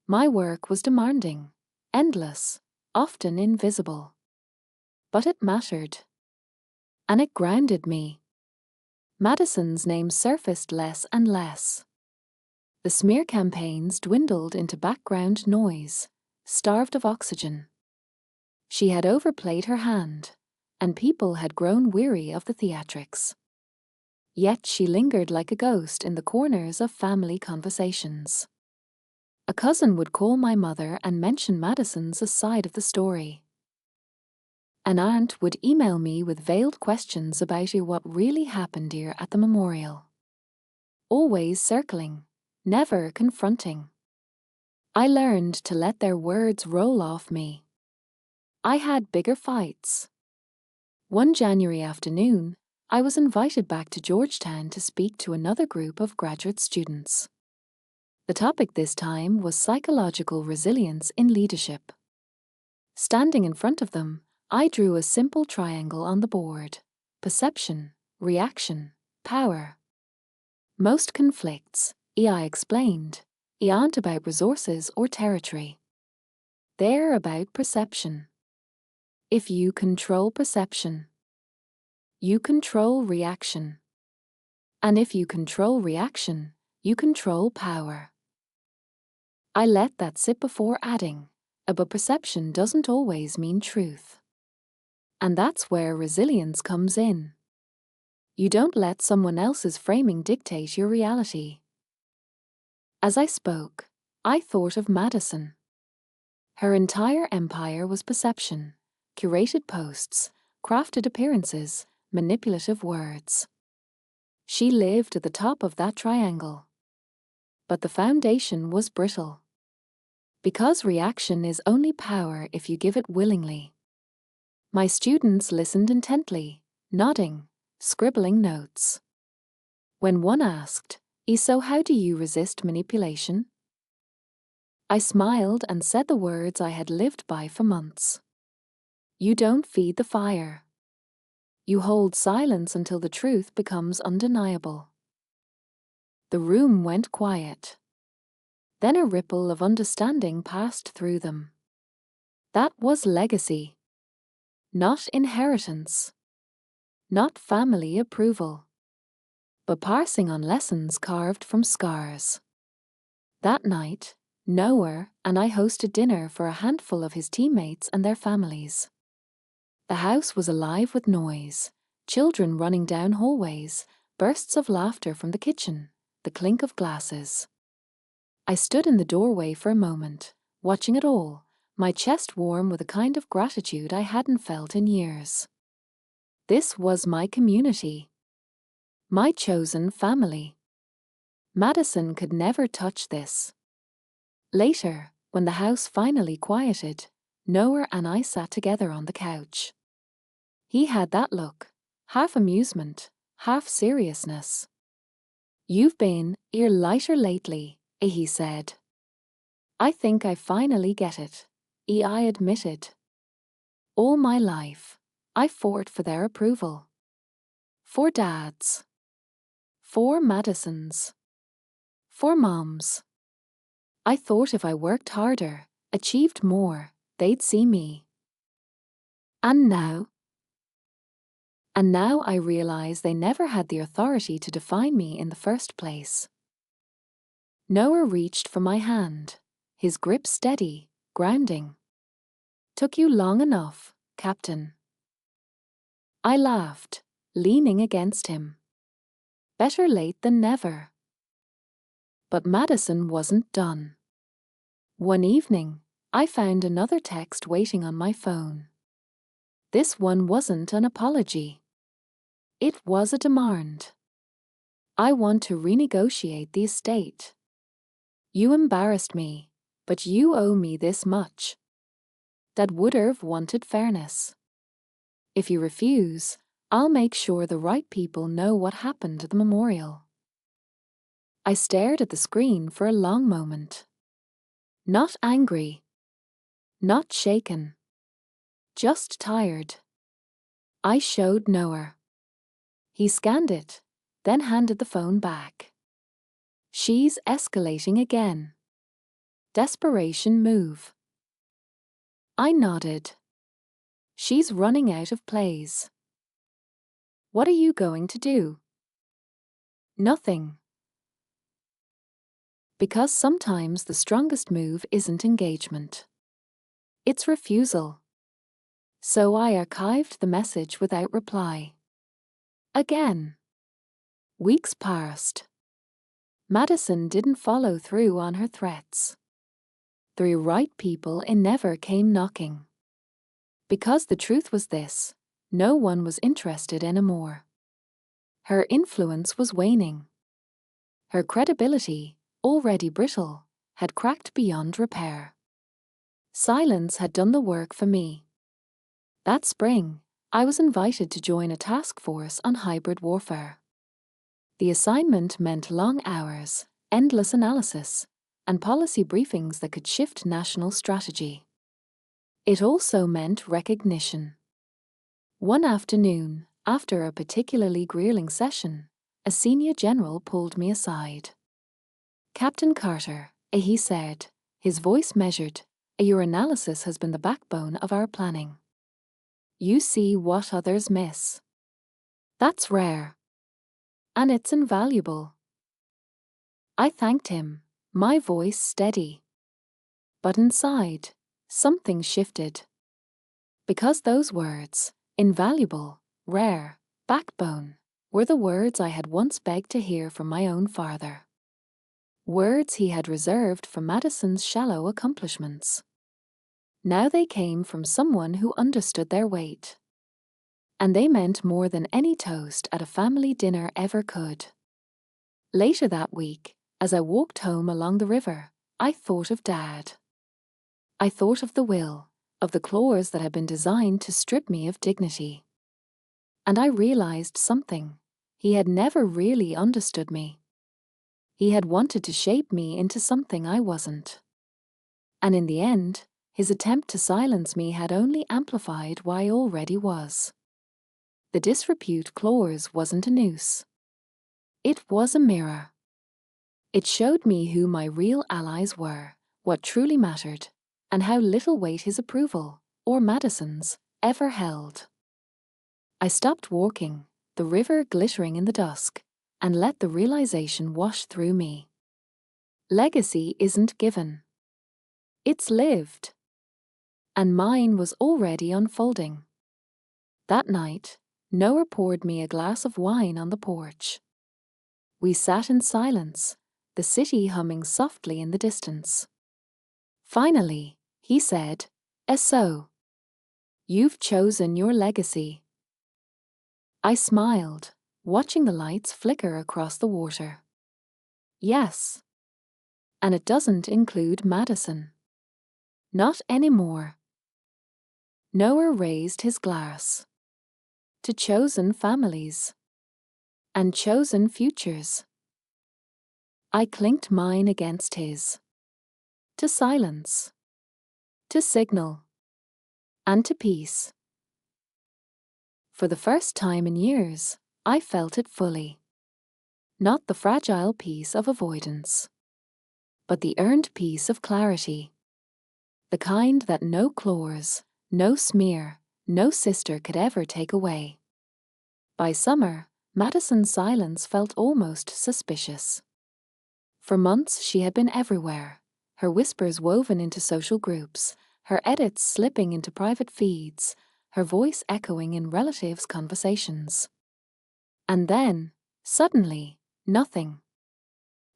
My work was demanding, endless, often invisible. But it mattered. And it grounded me. Madison's name surfaced less and less. The smear campaigns dwindled into background noise, starved of oxygen. She had overplayed her hand, and people had grown weary of the theatrics. Yet she lingered like a ghost in the corners of family conversations. A cousin would call my mother and mention Madison's side of the story. An aunt would email me with veiled questions about what really happened here at the memorial. Always circling, never confronting. I learned to let their words roll off me. I had bigger fights. One January afternoon, I was invited back to Georgetown to speak to another group of graduate students. The topic this time was psychological resilience in leadership. Standing in front of them, I drew a simple triangle on the board: perception, reaction, power. Most conflicts, I explained, aren't about resources or territory. They're about perception. If you control perception, you control reaction. And if you control reaction, you control power. I let that sit before adding, but perception doesn't always mean truth. And that's where resilience comes in. You don't let someone else's framing dictate your reality. As I spoke, I thought of Madison. Her entire empire was perception, curated posts, crafted appearances, manipulative words. She lived at the top of that triangle. But the foundation was brittle. Because reaction is only power if you give it willingly. My students listened intently, nodding, scribbling notes. When one asked, "So how do you resist manipulation?" I smiled and said the words I had lived by for months. You don't feed the fire. You hold silence until the truth becomes undeniable. The room went quiet. Then a ripple of understanding passed through them. That was legacy. Not inheritance. Not family approval. But passing on lessons carved from scars. That night, Noah and I hosted dinner for a handful of his teammates and their families. The house was alive with noise, children running down hallways, bursts of laughter from the kitchen, the clink of glasses. I stood in the doorway for a moment, watching it all, my chest warm with a kind of gratitude I hadn't felt in years. This was my community. My chosen family. Madison could never touch this. Later, when the house finally quieted, Noah and I sat together on the couch. He had that look, half amusement, half seriousness. "You've been lighter lately," he said. "I think I finally get it," I admitted. All my life, I fought for their approval. For dads. For Madisons. For moms. I thought if I worked harder, achieved more, they'd see me. And now I realize they never had the authority to define me in the first place. Noah reached for my hand, his grip steady, grounding. "Took you long enough, Captain." I laughed, leaning against him. Better late than never. But Madison wasn't done. One evening, I found another text waiting on my phone. This one wasn't an apology. It was a demand. "I want to renegotiate the estate. You embarrassed me, but you owe me this much." Dad would've wanted fairness. "If you refuse, I'll make sure the right people know what happened at the memorial." I stared at the screen for a long moment. Not angry. Not shaken. Just tired. I showed Noah. He scanned it, then handed the phone back. She's escalating again. Desperation move. I nodded. She's running out of plays. What are you going to do? Nothing. Because sometimes the strongest move isn't engagement. It's refusal. So I archived the message without reply. Again. Weeks passed. Madison didn't follow through on her threats. The right people never came knocking. Because the truth was this, no one was interested anymore. Her influence was waning. Her credibility, already brittle, had cracked beyond repair. Silence had done the work for me. That spring, I was invited to join a task force on hybrid warfare. The assignment meant long hours, endless analysis, and policy briefings that could shift national strategy. It also meant recognition. One afternoon, after a particularly grueling session, a senior general pulled me aside. "Captain Carter," he said, his voice measured, "your analysis has been the backbone of our planning. You see what others miss. That's rare. And it's invaluable." I thanked him, my voice steady. But inside, something shifted. Because those words, invaluable, rare, backbone, were the words I had once begged to hear from my own father. Words he had reserved for Madison's shallow accomplishments. Now they came from someone who understood their weight. And they meant more than any toast at a family dinner ever could. Later that week, as I walked home along the river, I thought of Dad. I thought of the will, of the claws that had been designed to strip me of dignity. And I realized something. He had never really understood me. He had wanted to shape me into something I wasn't. And in the end, his attempt to silence me had only amplified what I already was. The disrepute claws wasn't a noose. It was a mirror. It showed me who my real allies were, what truly mattered, and how little weight his approval, or Madison's, ever held. I stopped walking, the river glittering in the dusk, and let the realization wash through me. Legacy isn't given. It's lived. And mine was already unfolding. That night, Noah poured me a glass of wine on the porch. We sat in silence, the city humming softly in the distance. Finally, he said, "So, you've chosen your legacy." I smiled, watching the lights flicker across the water. Yes. And it doesn't include Madison. Not anymore. Noah raised his glass. To chosen families. And chosen futures. I clinked mine against his. To silence. To signal. And to peace. For the first time in years, I felt it fully. Not the fragile peace of avoidance, but the earned peace of clarity. The kind that no claws, no smear, no sister could ever take away. By summer, Madison's silence felt almost suspicious. For months she had been everywhere, her whispers woven into social groups, her edits slipping into private feeds, her voice echoing in relatives' conversations. And then, suddenly, nothing.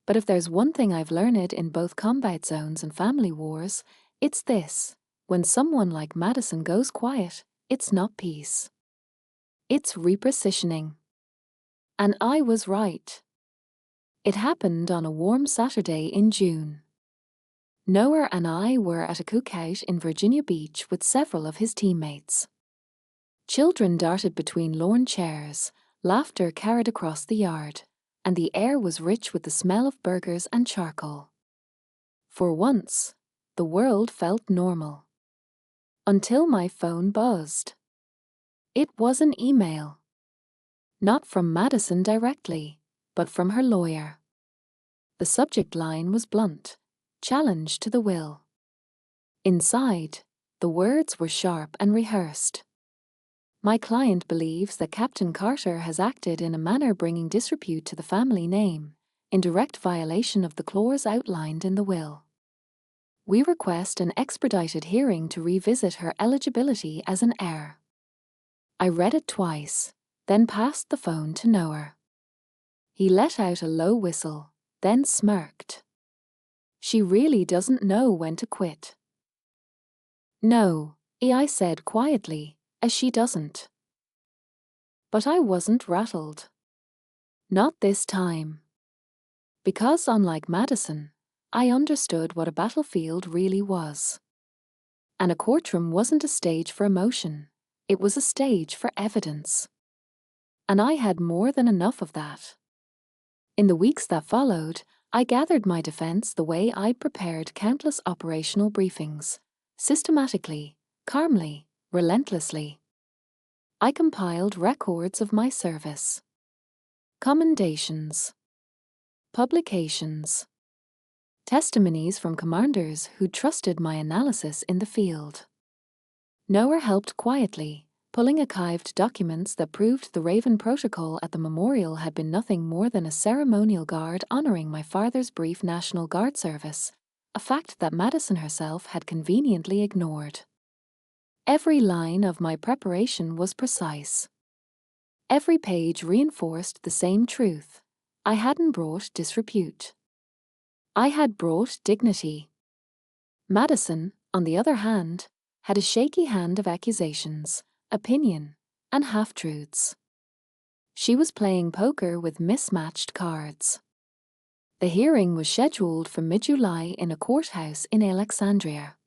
But if there's one thing I've learned in both combat zones and family wars, it's this: when someone like Madison goes quiet, it's not peace. It's repositioning. And I was right. It happened on a warm Saturday in June. Noah and I were at a cookout in Virginia Beach with several of his teammates. Children darted between lawn chairs, laughter carried across the yard, and the air was rich with the smell of burgers and charcoal. For once, the world felt normal. Until my phone buzzed. It was an email. Not from Madison directly, but from her lawyer. The subject line was blunt: challenge to the will. Inside, the words were sharp and rehearsed. My client believes that Captain Carter has acted in a manner bringing disrepute to the family name, in direct violation of the clause outlined in the will. We request an expedited hearing to revisit her eligibility as an heir. I read it twice, then passed the phone to Noah. He let out a low whistle, then smirked. She really doesn't know when to quit. No, I said quietly, as she doesn't. But I wasn't rattled. Not this time. Because unlike Madison, I understood what a battlefield really was. And a courtroom wasn't a stage for emotion, it was a stage for evidence. And I had more than enough of that. In the weeks that followed, I gathered my defense the way I'd prepared countless operational briefings, systematically, calmly, relentlessly. I compiled records of my service, commendations, publications, testimonies from commanders who trusted my analysis in the field. Noah helped quietly, pulling archived documents that proved the Raven Protocol at the memorial had been nothing more than a ceremonial guard honoring my father's brief National Guard service, a fact that Madison herself had conveniently ignored. Every line of my preparation was precise. Every page reinforced the same truth: I hadn't brought disrepute. I had brought dignity. Madison, on the other hand, had a shaky hand of accusations, opinion, and half-truths. She was playing poker with mismatched cards. The hearing was scheduled for mid-July in a courthouse in Alexandria.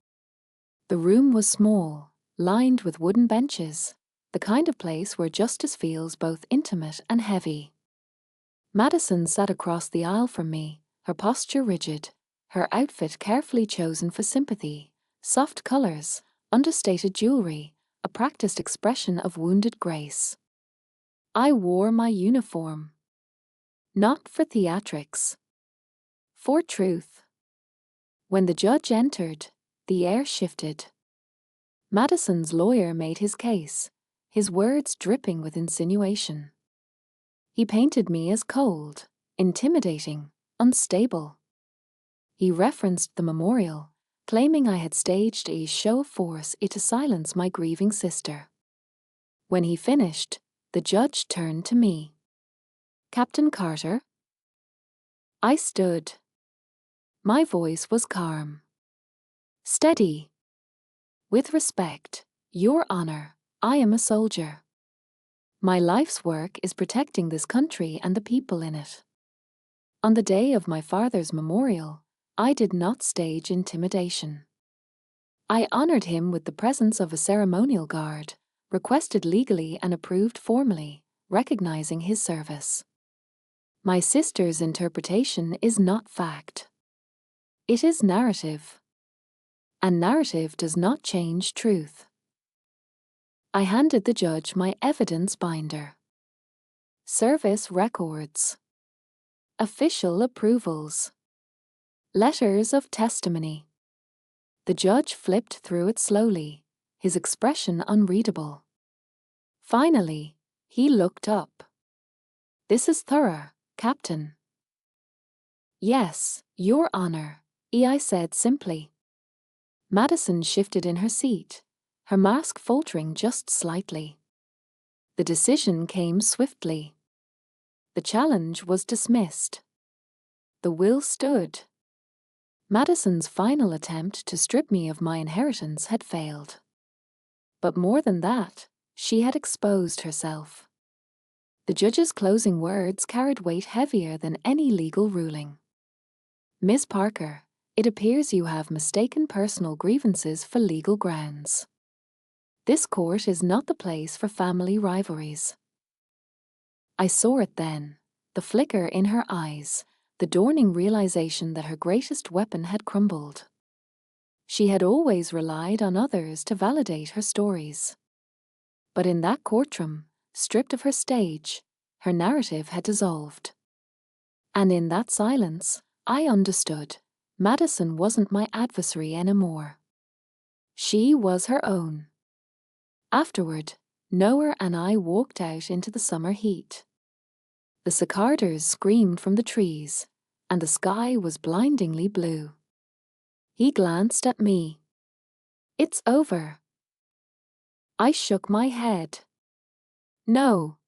The room was small, lined with wooden benches, the kind of place where justice feels both intimate and heavy. Madison sat across the aisle from me, her posture rigid, her outfit carefully chosen for sympathy, soft colors, understated jewelry, a practiced expression of wounded grace. I wore my uniform. Not for theatrics. For truth. When the judge entered, the air shifted. Madison's lawyer made his case, his words dripping with insinuation. He painted me as cold, intimidating, unstable. He referenced the memorial, claiming I had staged a show of force to silence my grieving sister. When he finished, the judge turned to me. Captain Carter? I stood. My voice was calm. Steady. With respect, Your Honor, I am a soldier. My life's work is protecting this country and the people in it. On the day of my father's memorial, I did not stage intimidation. I honored him with the presence of a ceremonial guard, requested legally and approved formally, recognizing his service. My sister's interpretation is not fact. It is narrative. And narrative does not change truth. I handed the judge my evidence binder. Service records. Official approvals. Letters of testimony. The judge flipped through it slowly, his expression unreadable. Finally, he looked up. This is thorough, Captain. Yes, Your Honor, I said simply. Madison shifted in her seat, her mask faltering just slightly. The decision came swiftly. The challenge was dismissed. The will stood. Madison's final attempt to strip me of my inheritance had failed. But more than that, she had exposed herself. The judge's closing words carried weight heavier than any legal ruling. Ms. Parker, it appears you have mistaken personal grievances for legal grounds. This court is not the place for family rivalries. I saw it then, the flicker in her eyes, the dawning realization that her greatest weapon had crumbled. She had always relied on others to validate her stories. But in that courtroom, stripped of her stage, her narrative had dissolved. And in that silence, I understood. Madison wasn't my adversary anymore. She was her own. Afterward, Noah and I walked out into the summer heat. The cicadas screamed from the trees, and the sky was blindingly blue. He glanced at me. "It's over." I shook my head. "No.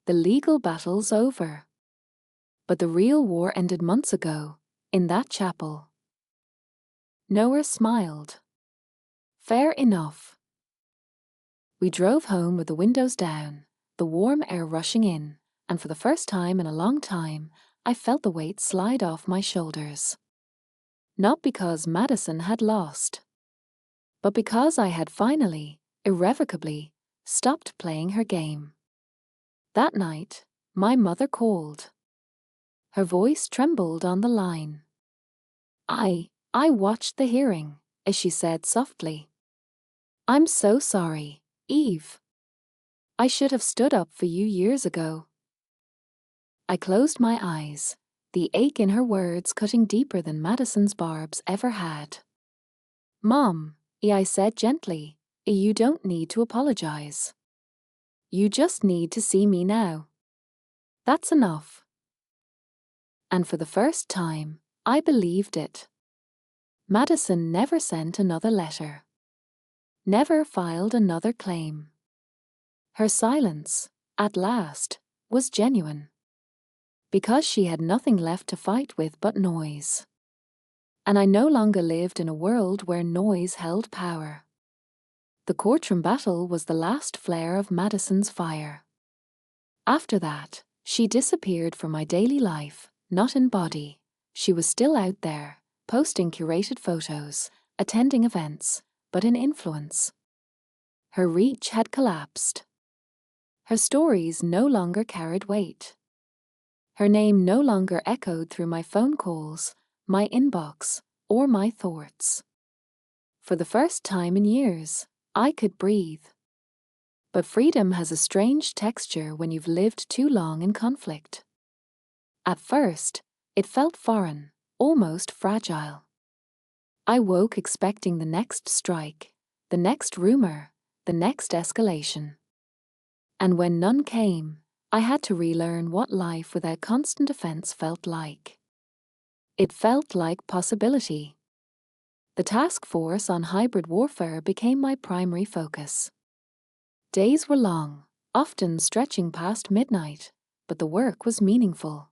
The legal battle's over. But the real war ended months ago, in that chapel." Noah smiled. "Fair enough." We drove home with the windows down, the warm air rushing in, and for the first time in a long time, I felt the weight slide off my shoulders. Not because Madison had lost, but because I had finally, irrevocably, stopped playing her game. That night, my mother called. Her voice trembled on the line. I watched the hearing, as she said softly. "I'm so sorry, Eve. I should have stood up for you years ago." I closed my eyes, the ache in her words cutting deeper than Madison's barbs ever had. "Mom," I said gently, "you don't need to apologize. You just need to see me now. That's enough." And for the first time, I believed it. Madison never sent another letter. Never filed another claim. Her silence, at last, was genuine. Because she had nothing left to fight with but noise. And I no longer lived in a world where noise held power. The courtroom battle was the last flare of Madison's fire. After that, she disappeared from my daily life, not in body. She was still out there, posting curated photos, attending events, but in influence. Her reach had collapsed. Her stories no longer carried weight. Her name no longer echoed through my phone calls, my inbox, or my thoughts. For the first time in years, I could breathe. But freedom has a strange texture when you've lived too long in conflict. At first, it felt foreign, almost fragile. I woke expecting the next strike, the next rumor, the next escalation. And when none came, I had to relearn what life without constant offense felt like. It felt like possibility. The task force on hybrid warfare became my primary focus. Days were long, often stretching past midnight, but the work was meaningful.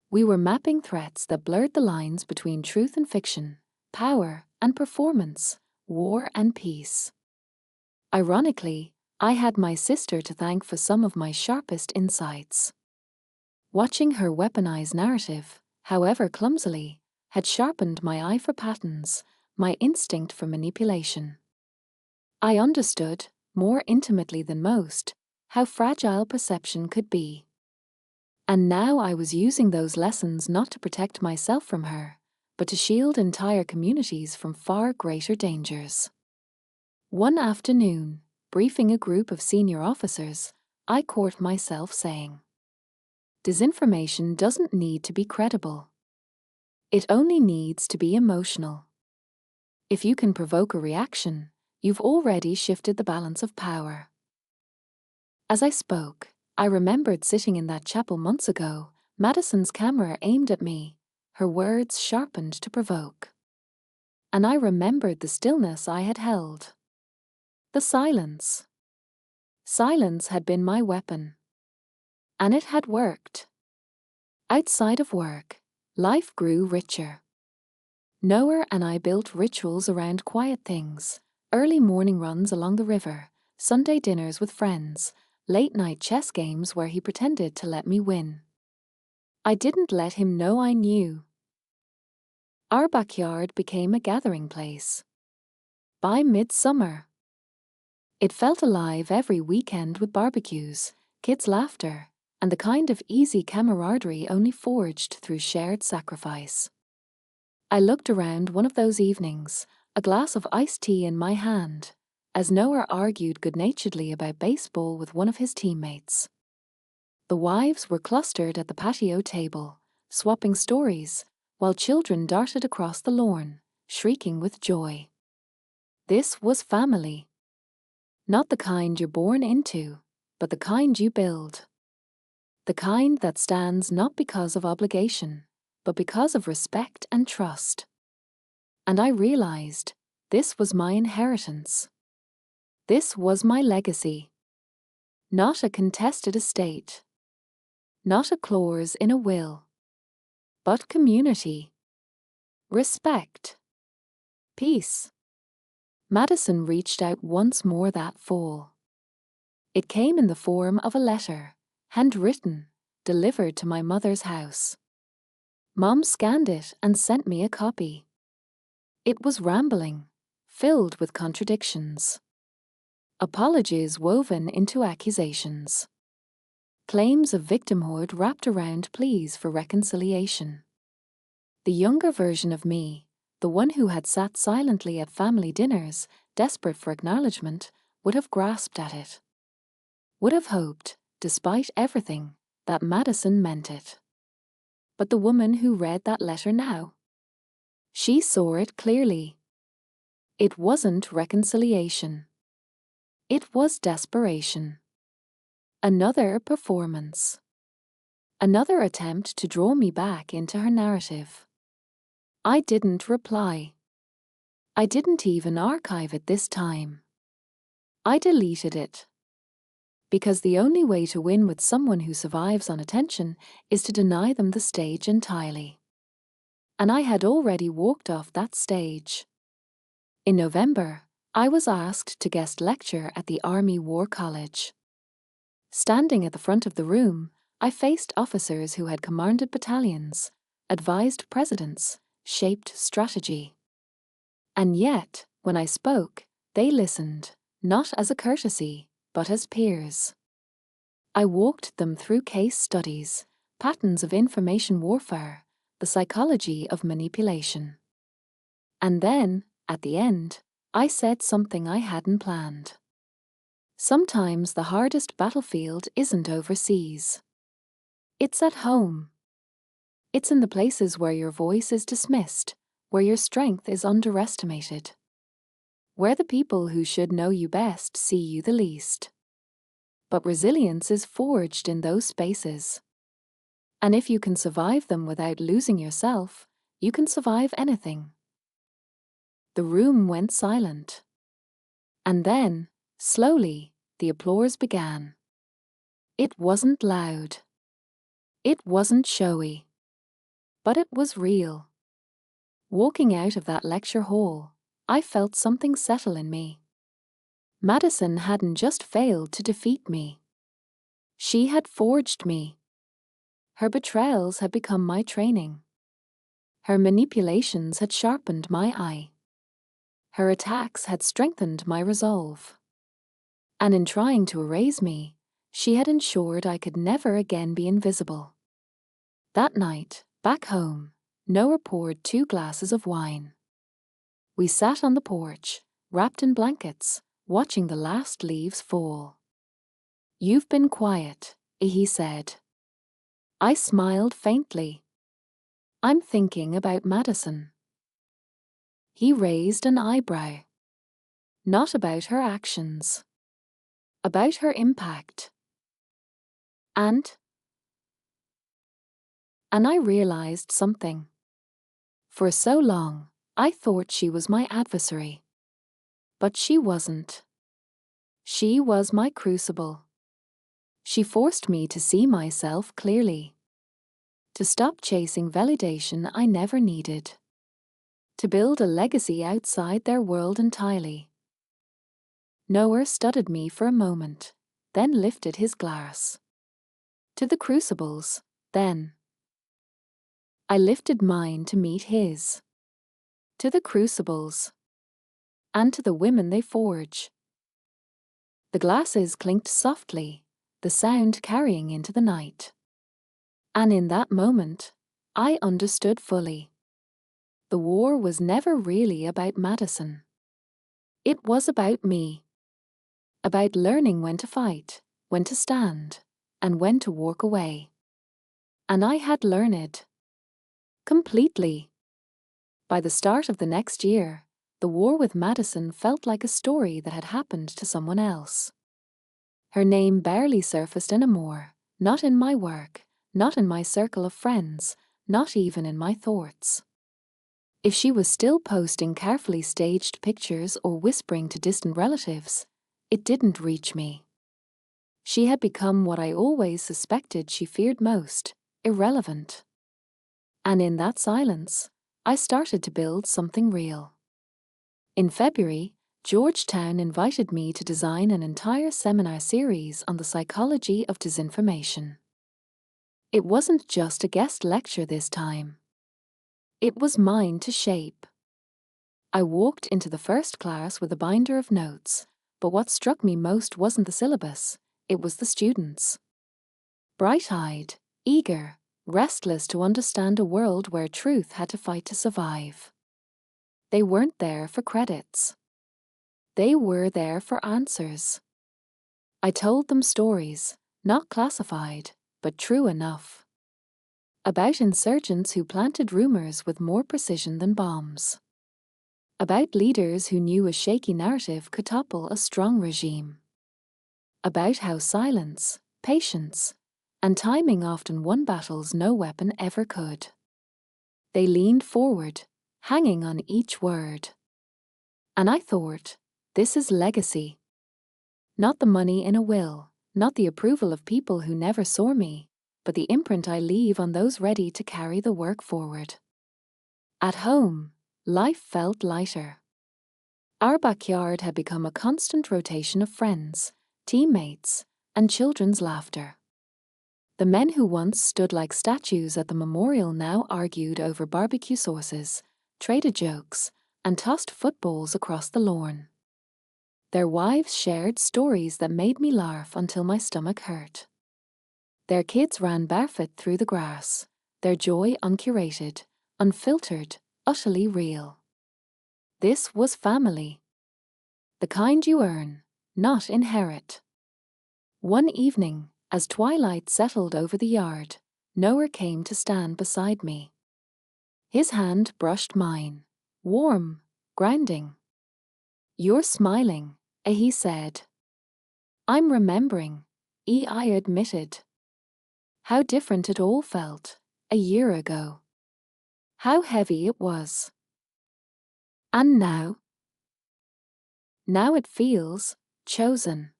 We were mapping threats that blurred the lines between truth and fiction, power and performance, war and peace. Ironically, I had my sister to thank for some of my sharpest insights. Watching her weaponize narrative, however clumsily, had sharpened my eye for patterns, my instinct for manipulation. I understood, more intimately than most, how fragile perception could be. And now I was using those lessons not to protect myself from her, but to shield entire communities from far greater dangers. One afternoon, briefing a group of senior officers, I caught myself saying, "Disinformation doesn't need to be credible. It only needs to be emotional. If you can provoke a reaction, you've already shifted the balance of power." As I spoke, I remembered sitting in that chapel months ago, Madison's camera aimed at me, her words sharpened to provoke. And I remembered the stillness I had held. The silence. Silence had been my weapon. And it had worked. Outside of work, life grew richer. Noah and I built rituals around quiet things, early morning runs along the river, Sunday dinners with friends, late-night chess games where he pretended to let me win. I didn't let him know I knew. Our backyard became a gathering place. By midsummer, it felt alive every weekend with barbecues, kids' laughter, and the kind of easy camaraderie only forged through shared sacrifice. I looked around one of those evenings, a glass of iced tea in my hand, as Noah argued good-naturedly about baseball with one of his teammates. The wives were clustered at the patio table, swapping stories, while children darted across the lawn, shrieking with joy. This was family. Not the kind you're born into, but the kind you build. The kind that stands not because of obligation, but because of respect and trust. And I realized this was my inheritance. This was my legacy. Not a contested estate. Not a clause in a will. But community. Respect. Peace. Madison reached out once more that fall. It came in the form of a letter, handwritten, delivered to my mother's house. Mom scanned it and sent me a copy. It was rambling, filled with contradictions. Apologies woven into accusations. Claims of victimhood wrapped around pleas for reconciliation. The younger version of me, the one who had sat silently at family dinners, desperate for acknowledgement, would have grasped at it. Would have hoped, despite everything, that Madison meant it. But the woman who read that letter now, she saw it clearly. It wasn't reconciliation. It was desperation. Another performance. Another attempt to draw me back into her narrative. I didn't reply. I didn't even archive it this time. I deleted it. Because the only way to win with someone who survives on attention is to deny them the stage entirely. And I had already walked off that stage. In November, I was asked to guest lecture at the Army War College. Standing at the front of the room, I faced officers who had commanded battalions, advised presidents, shaped strategy. And yet, when I spoke, they listened, not as a courtesy, but as peers. I walked them through case studies, patterns of information warfare, the psychology of manipulation. And then, at the end, I said something I hadn't planned. Sometimes the hardest battlefield isn't overseas. It's at home. It's in the places where your voice is dismissed, where your strength is underestimated, where the people who should know you best see you the least. But resilience is forged in those spaces. And if you can survive them without losing yourself, you can survive anything. The room went silent. And then, slowly, the applause began. It wasn't loud. It wasn't showy. But it was real. Walking out of that lecture hall, I felt something settle in me. Madison hadn't just failed to defeat me. She had forged me. Her betrayals had become my training. Her manipulations had sharpened my eye. Her attacks had strengthened my resolve. And in trying to erase me, she had ensured I could never again be invisible. That night, back home, Noah poured 2 glasses of wine. We sat on the porch, wrapped in blankets, watching the last leaves fall. "You've been quiet," he said. I smiled faintly. "I'm thinking about Madison." He raised an eyebrow. Not about her actions. About her impact. And I realized something. For so long, I thought she was my adversary. But she wasn't. She was my crucible. She forced me to see myself clearly. To stop chasing validation I never needed. To build a legacy outside their world entirely. Noah studied me for a moment, then lifted his glass. To the crucibles, then. I lifted mine to meet his. To the crucibles. And to the women they forge. The glasses clinked softly, the sound carrying into the night. And in that moment, I understood fully. The war was never really about Madison. It was about me. about learning when to fight, when to stand, and when to walk away. And I had learned. Completely. By the start of the next year, the war with Madison felt like a story that had happened to someone else. Her name barely surfaced anymore, not in my work, not in my circle of friends, not even in my thoughts. If she was still posting carefully staged pictures or whispering to distant relatives, it didn't reach me. She had become what I always suspected she feared most: irrelevant. And in that silence, I started to build something real. In February, Georgetown invited me to design an entire seminar series on the psychology of disinformation. It wasn't just a guest lecture this time. It was mine to shape. I walked into the first class with a binder of notes, but what struck me most wasn't the syllabus, it was the students. Bright-eyed, eager, restless to understand a world where truth had to fight to survive. They weren't there for credits. They were there for answers. I told them stories, not classified, but true enough. About insurgents who planted rumors with more precision than bombs. About leaders who knew a shaky narrative could topple a strong regime. About how silence, patience, and timing often won battles no weapon ever could. They leaned forward, hanging on each word. And I thought, this is legacy. Not the money in a will, not the approval of people who never saw me, but the imprint I leave on those ready to carry the work forward. At home, life felt lighter. Our backyard had become a constant rotation of friends, teammates, and children's laughter. The men who once stood like statues at the memorial now argued over barbecue sauces, traded jokes, and tossed footballs across the lawn. Their wives shared stories that made me laugh until my stomach hurt. Their kids ran barefoot through the grass, their joy uncurated, unfiltered, utterly real. This was family. The kind you earn, not inherit. One evening, as twilight settled over the yard, Noah came to stand beside me. His hand brushed mine, warm, grounding. "You're smiling," he said. "I'm remembering," I admitted. How different it all felt, a year ago. How heavy it was. And now? Now it feels chosen.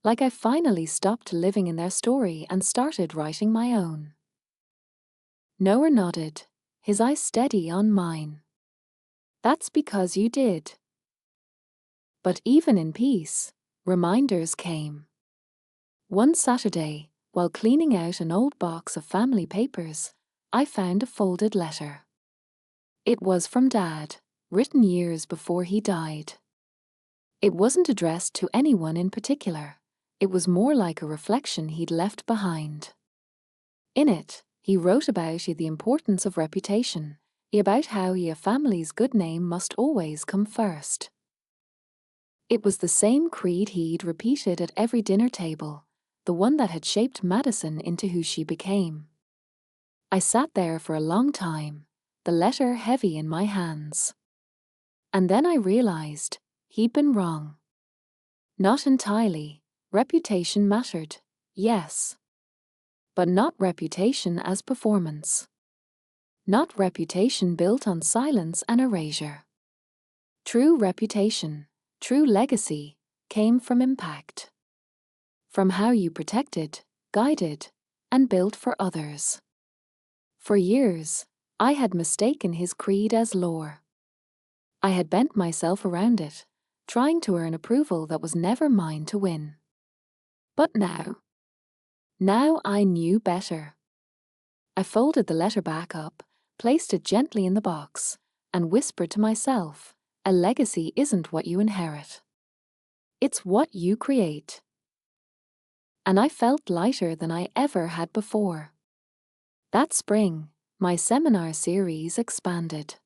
Like I finally stopped living in their story and started writing my own. Noah nodded, his eyes steady on mine. "That's because you did." But even in peace, reminders came. One Saturday, while cleaning out an old box of family papers, I found a folded letter. It was from Dad, written years before he died. It wasn't addressed to anyone in particular. It was more like a reflection he'd left behind. In it, he wrote about the importance of reputation, about how a family's good name must always come first. It was the same creed he'd repeated at every dinner table, the one that had shaped Madison into who she became. I sat there for a long time, the letter heavy in my hands. And then I realized he'd been wrong. Not entirely. Reputation mattered, yes. But not reputation as performance. Not reputation built on silence and erasure. True reputation, true legacy, came from impact. From how you protected, guided, and built for others. For years, I had mistaken his creed as lore. I had bent myself around it, trying to earn approval that was never mine to win. But now I knew better. I folded the letter back up, placed it gently in the box, and whispered to myself, a legacy isn't what you inherit. It's what you create. And I felt lighter than I ever had before. That spring, my seminar series expanded.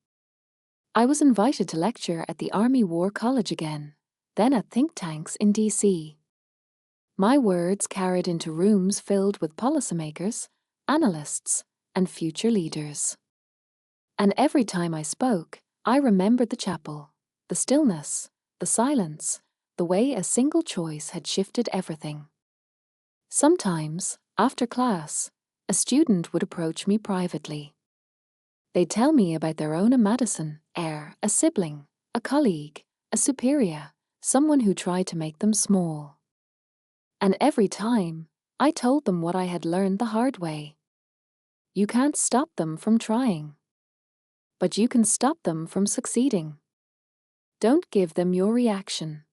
I was invited to lecture at the Army War College again, then at think tanks in DC. My words carried into rooms filled with policymakers, analysts, and future leaders. And every time I spoke, I remembered the chapel, the stillness, the silence, the way a single choice had shifted everything. Sometimes, after class, a student would approach me privately. They'd tell me about their own Madison, heir, a sibling, a colleague, a superior, someone who tried to make them small. And every time, I told them what I had learned the hard way. You can't stop them from trying, but you can stop them from succeeding. Don't give them your reaction.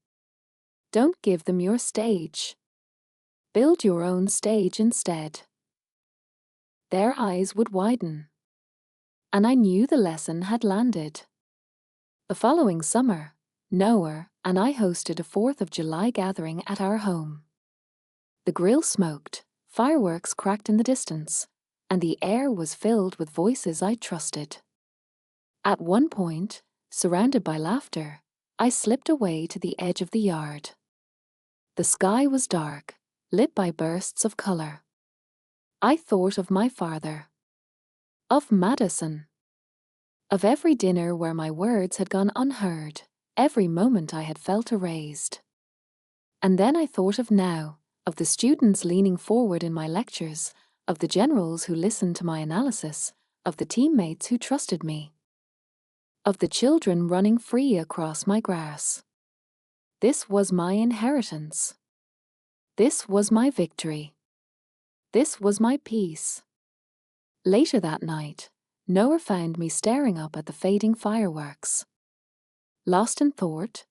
Don't give them your stage. Build your own stage instead. Their eyes would widen. And I knew the lesson had landed. The following summer, Noah and I hosted a 4th of July gathering at our home. The grill smoked, fireworks cracked in the distance, and the air was filled with voices I trusted. At one point, surrounded by laughter, I slipped away to the edge of the yard. The sky was dark, lit by bursts of color. I thought of my father, of Madison, of every dinner where my words had gone unheard, every moment I had felt erased. And then I thought of now, of the students leaning forward in my lectures, of the generals who listened to my analysis, of the teammates who trusted me, of the children running free across my grass. This was my inheritance. This was my victory. This was my peace. Later that night, Noah found me staring up at the fading fireworks. Lost in thought,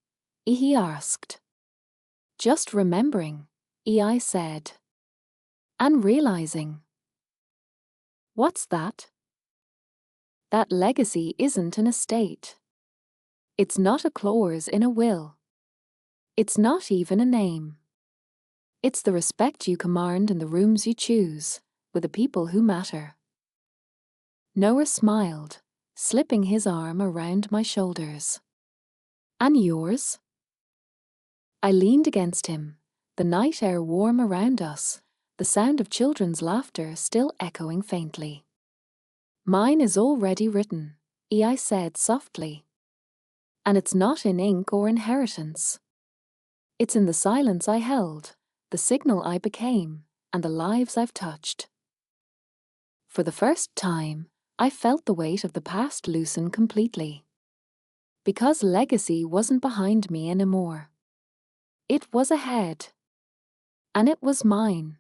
he asked. Just remembering, I said. And realizing. What's that? That legacy isn't an estate. It's not a clause in a will. It's not even a name. It's the respect you command in the rooms you choose, with the people who matter. Noah smiled, slipping his arm around my shoulders. And yours? I leaned against him, the night air warm around us, the sound of children's laughter still echoing faintly. Mine is already written, I said softly. And it's not in ink or inheritance. It's in the silence I held, the signal I became, and the lives I've touched. For the first time, I felt the weight of the past loosen completely. Because legacy wasn't behind me anymore. It was ahead. And it was mine.